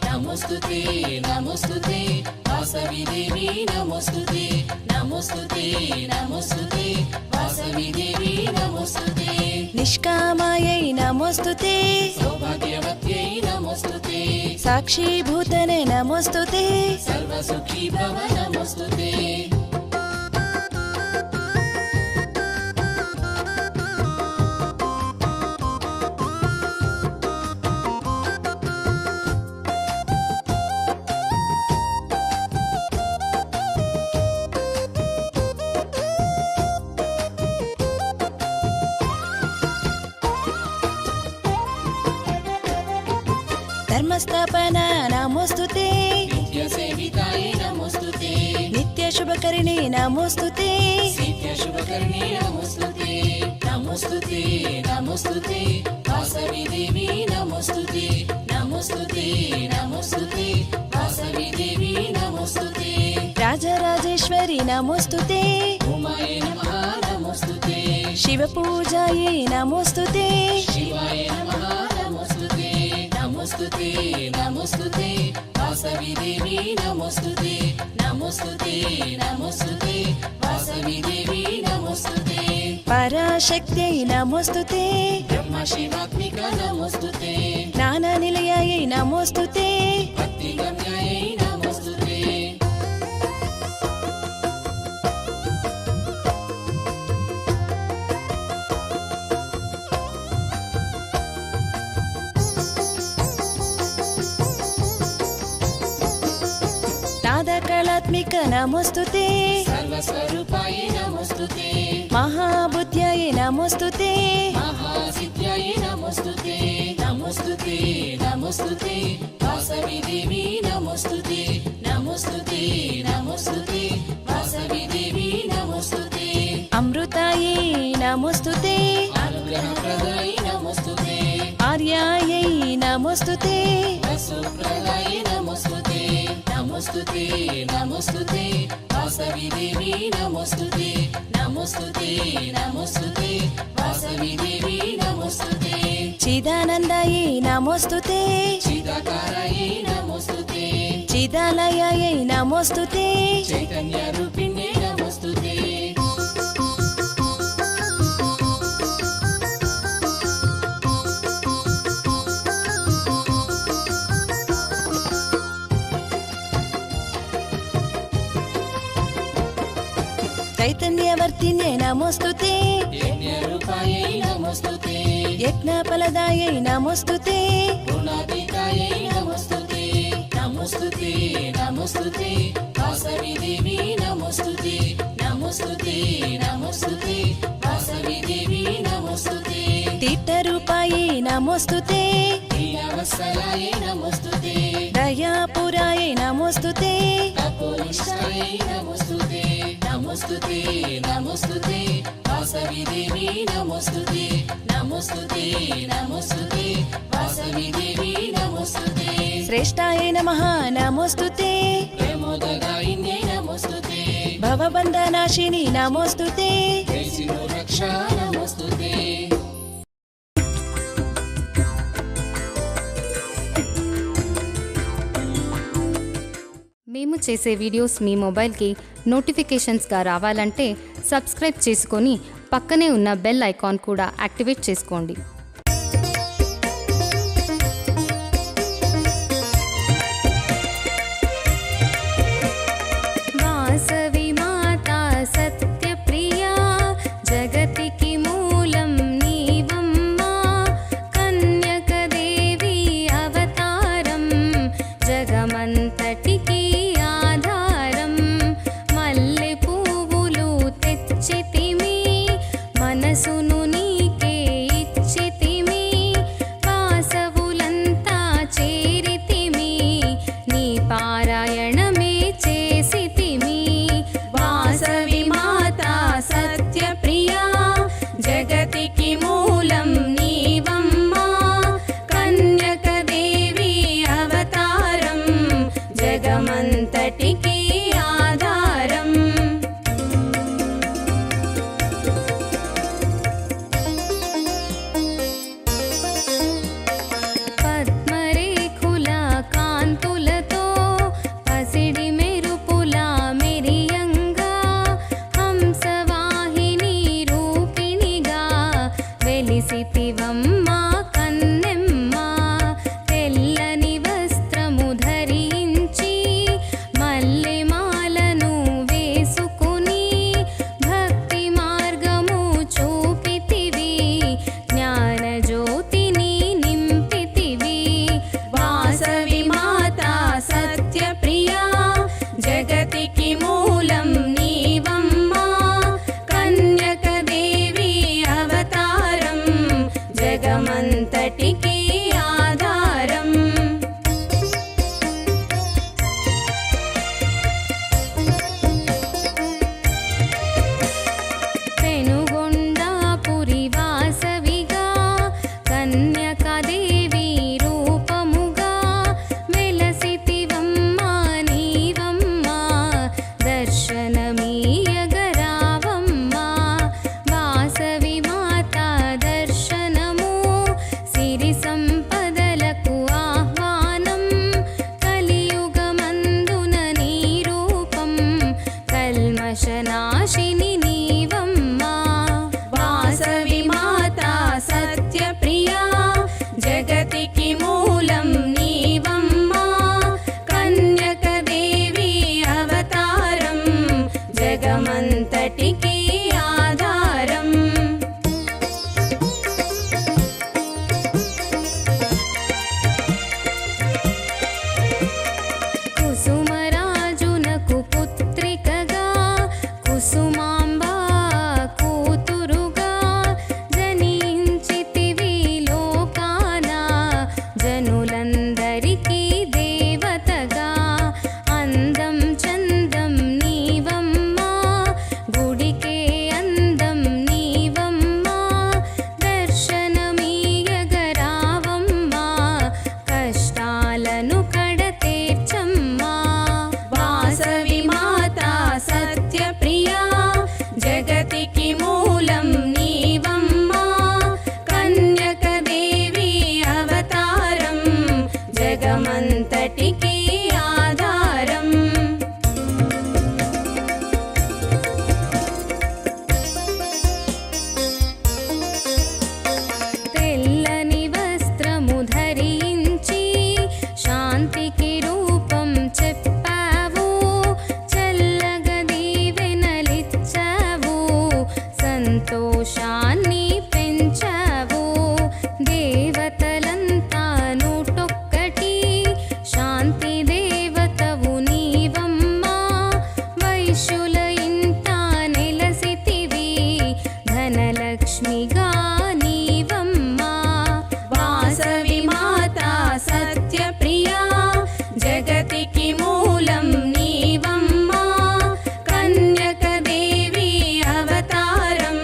नमोस्तुते नमोस्तुते वासवी देवी नमोस्तुते नमोस्तुते नमोस्तुते वासवी देवी नमोस्तुते నిష్కామాయై నమోస్తుతే सौभाग्यवत्यै नमोस्तुते సాక్షీభూతనే నమోస్తుతే सर्वसुखी भव नमोस्तुते ధర్మస్థాపన నమోస్తుతే नित्यसेविताय नमोस्तुते నిత్యశుభకరిణి నమోస్తుతే नित्यशुभकर्णे नमोस्तुते नमोस्तुते नमोस्तुते वासवी देवी नमोस्तुते नमोस्तुते नमोस्तुते वासवी देवी नमोस्तुते రాజరాజేశ్వరి నమోస్తుతే उमाय नमः नमोस्तुते శివపూజాయై నమోస్తుతే शिवाय नमः नमोस्तुते नमोस्तुते नमोस्तुते वासवी देवी नमोस्तुते नमोस्तुते नमोस्तुते वासवी देवी नमोस्तुते పరాశక్త్యై నమోస్తుతే ब्रह्मशिवात्मिका नमोस्तुते జ్ఞాననిలయాయై నమోస్తుతే भक्तिगम्यायै नमोस्तुते నాదకళాత్మిక నమోస్తుతే सर्वस्वरूपाय नमोस्तुते మహాబుద్ధ్యాయై నమోస్తుతే महासिद्ध्याय नमोस्तुते नमोस्तुते नमोस्तुते वासवी देवी नमोस्तुते नमोस्तुते नमोस्तुते वासवी देवी नमोस्तुते అమృతాయై నమోస్తుతే अनुग्रहप्रदाय नमोस्तुते ఆర్యాయై నమోస్తుతే वसुप्रदाय नमोस्तुते नमोस्तुते नमोस्तुते वासवी देवी नमोस्तुते नमोस्तुते नमोस्तुते वासवी देवी नमोस्तुते చిదానందాయై నమోస్తుతే चिदाकारायै नमोस्तुते చిదాలయాయై నమోస్తుతే चैतन्यरूपिण्ये नमोस्तुते చైతన్యవర్తిన్యై నమోస్తుతే यज्ञरूपायै नमोस्तुते యజ్ఞఫలదాయై నమోస్తుతే गुणातीतायै नमोस्तुते नमोस्तुते नमोस्तुते वासवी देवी नमोस्तुते नमोस्तुते नमोस्तुते वासवी देवी नमोस्तुते తీర్థరూపాయై నమోస్తుతే दीनवत्सलायै नमोस्तुते దయాపురాయై నమోస్తుతే तपोनिष्ठायै नमोस्तुते नमोस्तुते नमोस्तुते వాసవి దేవి నమోస్తుతే నమోస్తుతే నమోస్తుతే వాసవి దేవి నమోస్తుతే శ్రేష్టాయ నమః నమోస్తుతే ప్రమోదగాయిన్యై నమోస్తుతే భవబంధనాశిని నమోస్తుతే జయసిను రక్ష నమోస్తుతే మేము చేసే వీడియోస్ మీ మొబైల్కి నోటిఫికేషన్స్గా రావాలంటే సబ్స్క్రైబ్ చేసుకొని పక్కనే ఉన్న బెల్ ఐకాన్ కూడా యాక్టివేట్ చేసుకోండి. వాసవి మాతా సత్యప్రియా జగతికి మూలం నీవమ్మా కన్యకదేవి అవతారం జగమంతటికి ఆధారం మల్లె పువ్వులు తెచ్చితిమి మనసును నీకే ఇచ్చితిమి వాసవులంతా చేరితిమి నీ పారాయణమే చేసితిమి వాసవి మాతా సత్యప్రియా జగతికి మూలం నీవమ్మా కన్యకదేవి అవతారం జగమంతటికి ఆధారం పద్మరేఖుల కాంతులతో పసిడి మెరుపుల మెరియంగా హంసవాహిని రూపిణిగా వెలిసితివమ్మా కన్నెమ్మ తెల్లని వస్త్రము ధరించి మల్లెమాలను వేసుకుని భక్తి మార్గము చూపితివి జ్ఞానజ్యోతిని నింపితివి వాసవి మాతా సత్యప్రియా జగతికి మూలం నీవమ్మా కన్యకదేవి అవతారం జగమంతటికి ఆధారం పెనుగొండాపురి వాసవిగా కన్యకాదేవి రూపముగా వెలసితివమ్మా నీవమ్మా దర్శనమీయగరావమ్మా వాసవి మాతా దర్శనము సిరి సంపదలకు ఆహ్వానం కలియుగమందున నీ రూపం కల్మషనాశిని నీవమ్మా వాసవి మాతా సత్యప్రియా జగతికి మూలం నీవమ్మా కన్యకదేవి అవతారం జగమంతటికి ఆధారం కుసుమరాజునకు పుత్రికగా కుసుమాంబా కూతురుగా జనించితివి లోకాన జనులందరికీ దేవతగా అందం చందం నీవమ్మా గుడికే అందం నీవమ్మా దర్శనమీయగరావమ్మా కష్టాలను కడతీర్చమ్మా వాసవి మాతా సత్యప్రియా జగతికి మూలం నీవమ్మా కన్యకదేవి అవతారం జగమంతటికి ఆధారం తెల్లని వస్త్రము ధరించి శాంతికి రూపం చెప్పావు చల్లగా దీవెనలిచ్చావు సంతోషాన్ని పెంచావు దేవతలంతా నూటొక్కటి శాంతి దేవతవు నీవమ్మా వైశ్యుల ఇంట నెలసితివి ధనలక్ష్మిగా నీవమ్మా వాసవి మాతా సత్యప్రియా జగతికి మూలం నీవమ్మా కన్యకదేవి అవతారం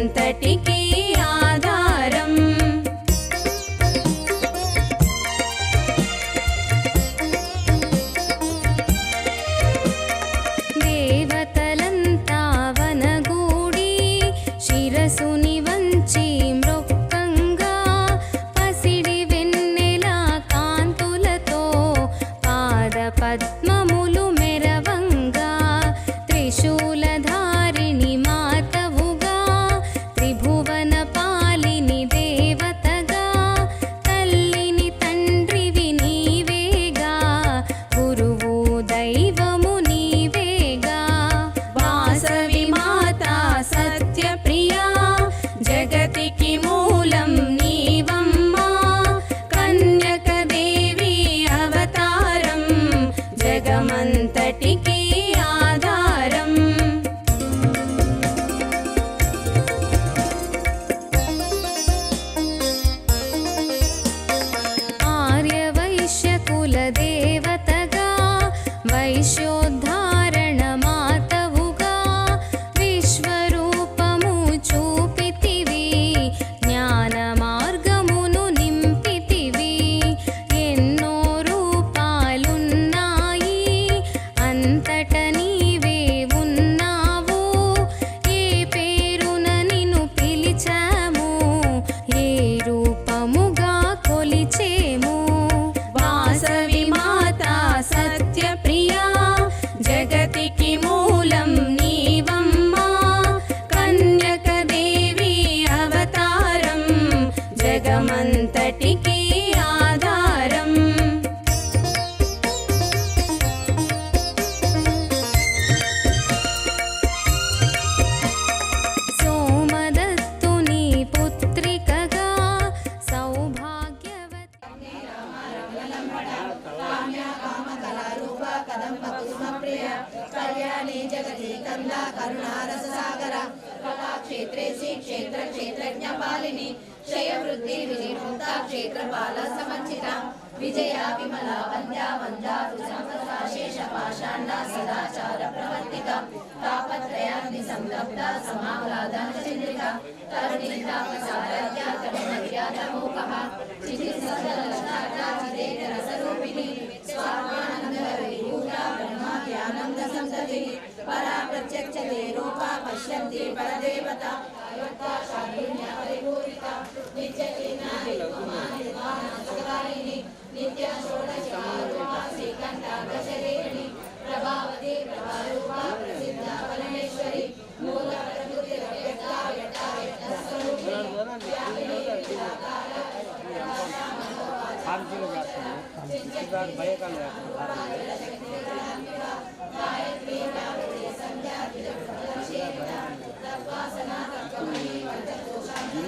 జగమంతటికి ఆధారం. దేవతలంతా వనగూడి శిరసుని వంచి మృక్కంగా పసిడి వెన్నెల కాంతులతో పాద పద్మములు మెరవంగా త్రిశూలధారిణి మాతవుగా త్రిభువన పాలిని దేవతగా తల్లిని తండ్రివి నీవేగా గురువు దైవము నీవేగా వాసవి మాత సత్యప్రియా జగతికి మూలం నీవమ్మా కన్యక దేవి అవతారం జగమంతటికి ఆధారం. ఆర్యవైశ్యకుల దేవతగా వైశ్యోద్ధారణ మాతవుగా విశ్వరూపము చూపితివి జ్ఞాన మార్గమును నింపితివి. ఎన్నో రూపాలున్నాయి అంతట నీవే ఉన్నావు. ఏ పేరున నిన్ను పిలిచాము ఏ రూపముగా కొలిచేము. వాసవి మాత సత్యప్రియా జగతికి మూలం నీవమ్మా కన్యక దేవి అవతారం జగమంతటికి ఆధారం. సోమదత్తుని పుత్రికగా సౌభాగ్యవతి కళ్యాణి జగతి కందా కరుణారస సాగర కళాక్షేత్రే శ్రీ క్షేత్ర క్షేత్రజ్ఞ పాలిని క్షయ వృద్ధి వినిర్ముక్త క్షేత్రపాల సమర్చిత విజయ విమల వంద్యా వందాతు శేష పాషాండ సదాచార ప్రవర్తిక తాపత్రయాగ్ని సంతప్త సమాహ్లాద చంద్రిక తరుణి తాపసారథ్య తరుణ్యాతమోకః చితిసదలక్షణాచిదేక రసరూపిణి స్వామానందవిభూత బ్రహ్మాద్యానంద సంతతిః పరా ప్రత్యక్షతే రూపా పశ్యంతి పరదేవత శాంతిన్య పరిపూరిత నిత్యలీనాది నిత్య షోడశరూపా శ్రీకంఠాగ్రశరీరిణి ప్రభావతి ప్రభారూపా ప్రసిద్ధ పరమేశ్వరి మూల ప్రకృతి వ్యక్త వ్యక్త వ్యక్త స్వరూపిణి వ్యాపిని నిరాకార గాయత్రి గాయత్రి సంధ్యా తద్వాసనా తత్వమణి పంచకోశాంతి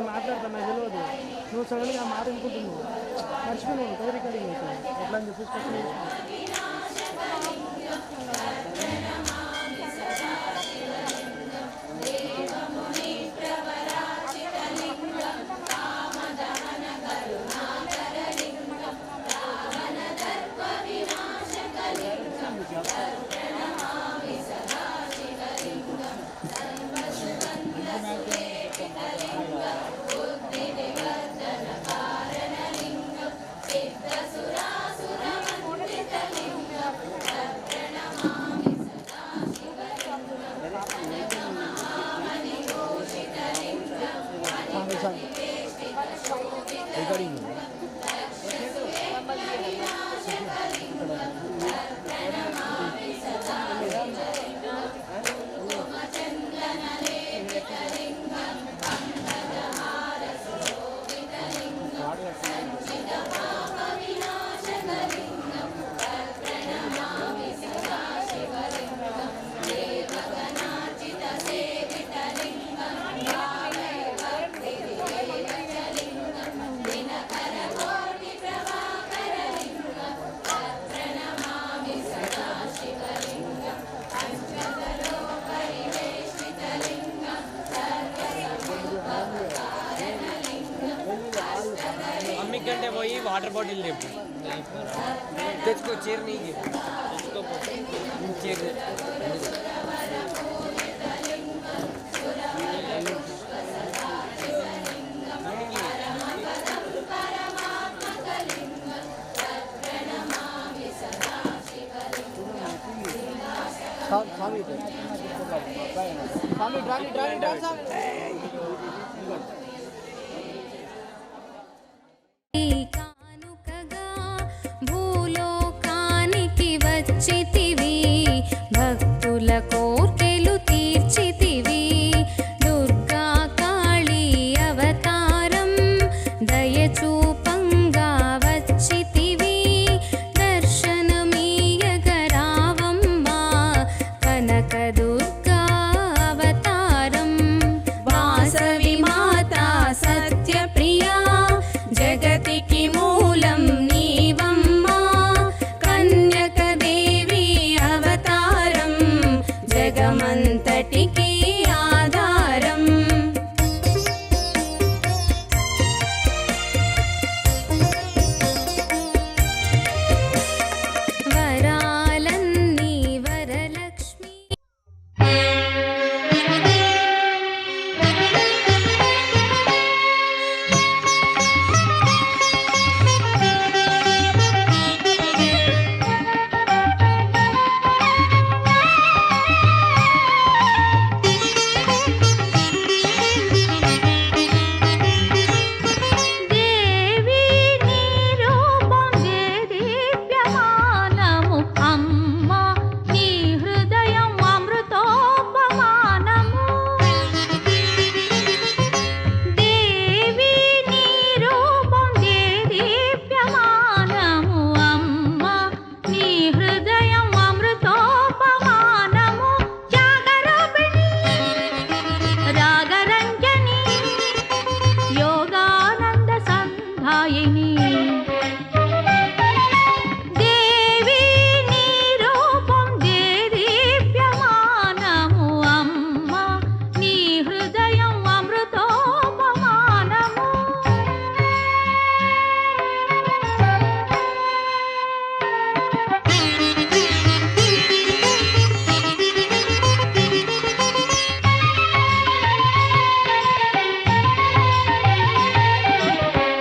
మాట్లాడుతున్నా తెలియదు నువ్వు సడన్గా మాట అనుకుంటున్నావు మర్చిపోయినావు కై రికార్డింగ్ అవుతుంది ఎట్లా అని చెప్పేసి సిద్ధసురా వాటర్ బాటిల్ లేపు తెచ్చుకో చీర నీకు తెచ్చుకోకపోతే చీర స్వామి కానుకగా భూలోకానికి వచ్చితివి భక్తుల కోర్కెలు తీర్చితివి దుర్గా కాళీ అవతారం దయచూపంగా వచ్చితివి దర్శనమీయగరావమ్మా కనక దుర్గా అవతారం వాసవి మాతా సత్యప్రియా జగతికి మూలం నీవమ్మా కన్యక దేవి అవతారం జగమంతటికి ఆధారం వరాలన్నీ వరలక్ష్మి దేవి నీ రూపం దేదీప్యమానము అమ్మ నీ హృదయం అమృతోపమానము దేవి నీ రూపం దేదీప్యమానము అమ్మ నీ హృదయం అమృతోపమానము జాగరూపిణి రాగరంజని యోగానంద సంధాయిని దేవి నీ రూపం దేదీప్యమానము అమ్మ నీ హృదయం అమృతోపమానము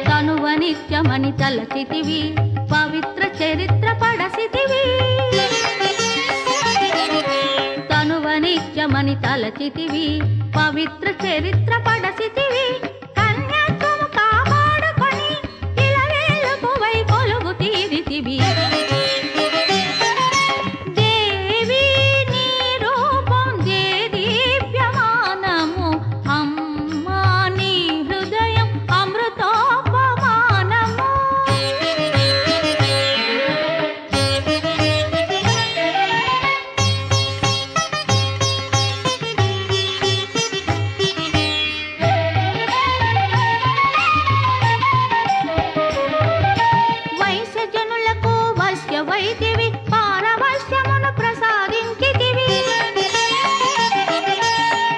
తనువ నిత్యమని తలచితివి పవిత్ర చరిత్ర పడసితివి తనువ నిత్యమని తలచితివి పవిత్ర చరిత్ర పడసితివి కన్యాత్వము కాపాడుకొని ఇలవేలుపువై కొలుగు తీరితివి దేవి నీ రూపం దేదీప్యమానము అమ్మ నీ హృదయం అమృతోపమానము వైశ్యజనులకు వశ్యవైతివి పారవశ్యమును ప్రసాదించితివి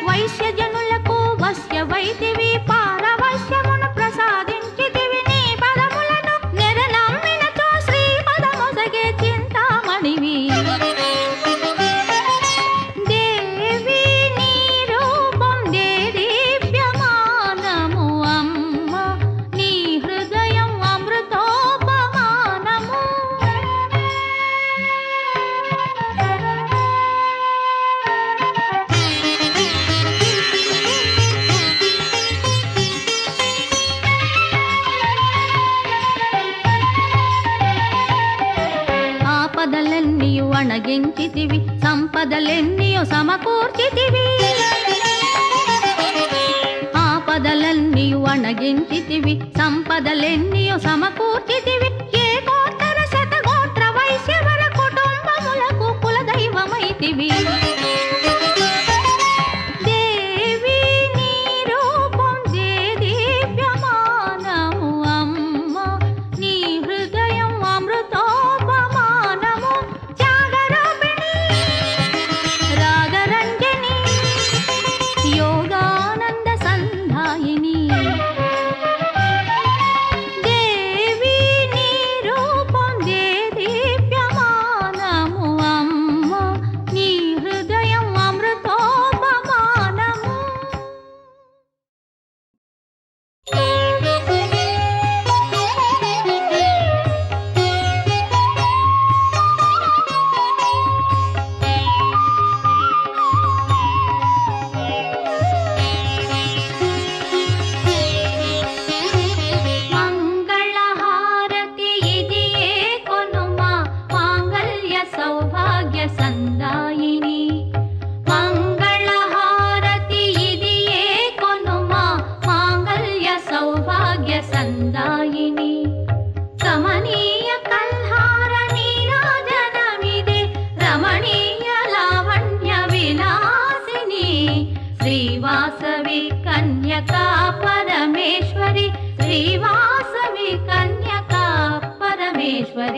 వైశ్యజనులకు వశ్యవైతివి పారవశ్యమును ప్రసాదించితివి నీ పదములను నెరనమ్మినచో శ్రీపదమొసగే చింతామణివి దేవి నీ రూపం దేదీప్యమానము అమ్మ నీ హృదయం అమృతోపమానము ఆపదలెన్నియు అణగించితివి సంపదలెన్నియు సమకూర్చితివి ఆపదలెన్నియు అణగించితివి సంపదలెన్నియు సమకూర్చితివి ఏ గోత్ర శతగోత్ర వైశ్యవర కుటుంబములకు కులదైవమైతివి దేవి నీ రూపం దేదీప్యమానము అమ్మ నీ హృదయం అమృతోపమానము జాగరూపిణి రాగరంజని యోగానంద సంధాయిని దేవి నీ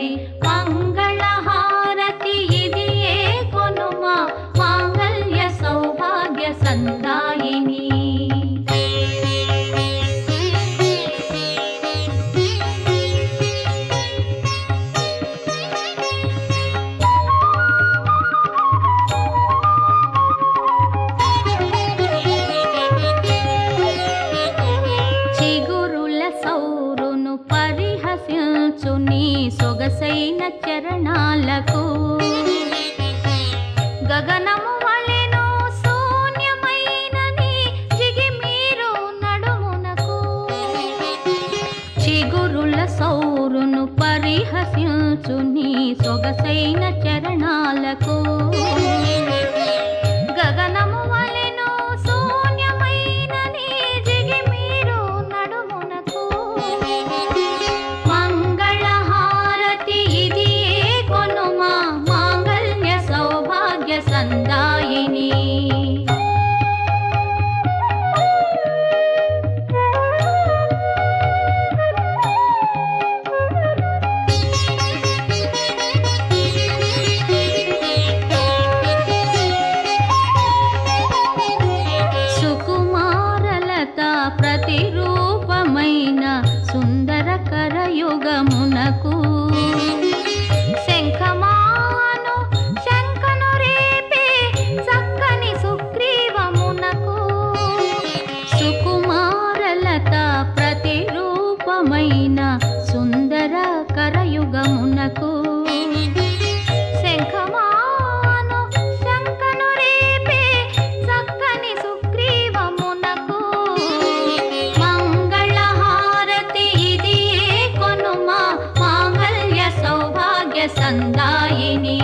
హారతి మంగళ హారతి ఇది ఏ కొనుమా మాంగళ్య సౌభాగ్య సందాయిని సొగసైన చరణాలకు గగనము వలెను శూన్యమైన నీ జిగిమీరు నడుమునకు చిగురుల సౌరును పరిహసించు నీ సొగసైన చరణాలకు గగనము వలెను శూన్యమైన నీ జిగిమీరు నడుమునకు సందాయిని సుకుమారలత ప్రతిరూపమైన సుందర కరయుగమునకు ప్రతిరూపమైన సుందర కరయుగమునకు శంఖమాను శంఖను రేపే చక్కని సుగ్రీవమునకు మంగళ హారతి ఇది ఏ కొనుమా మాంగళ్య సౌభాగ్య సందాయిని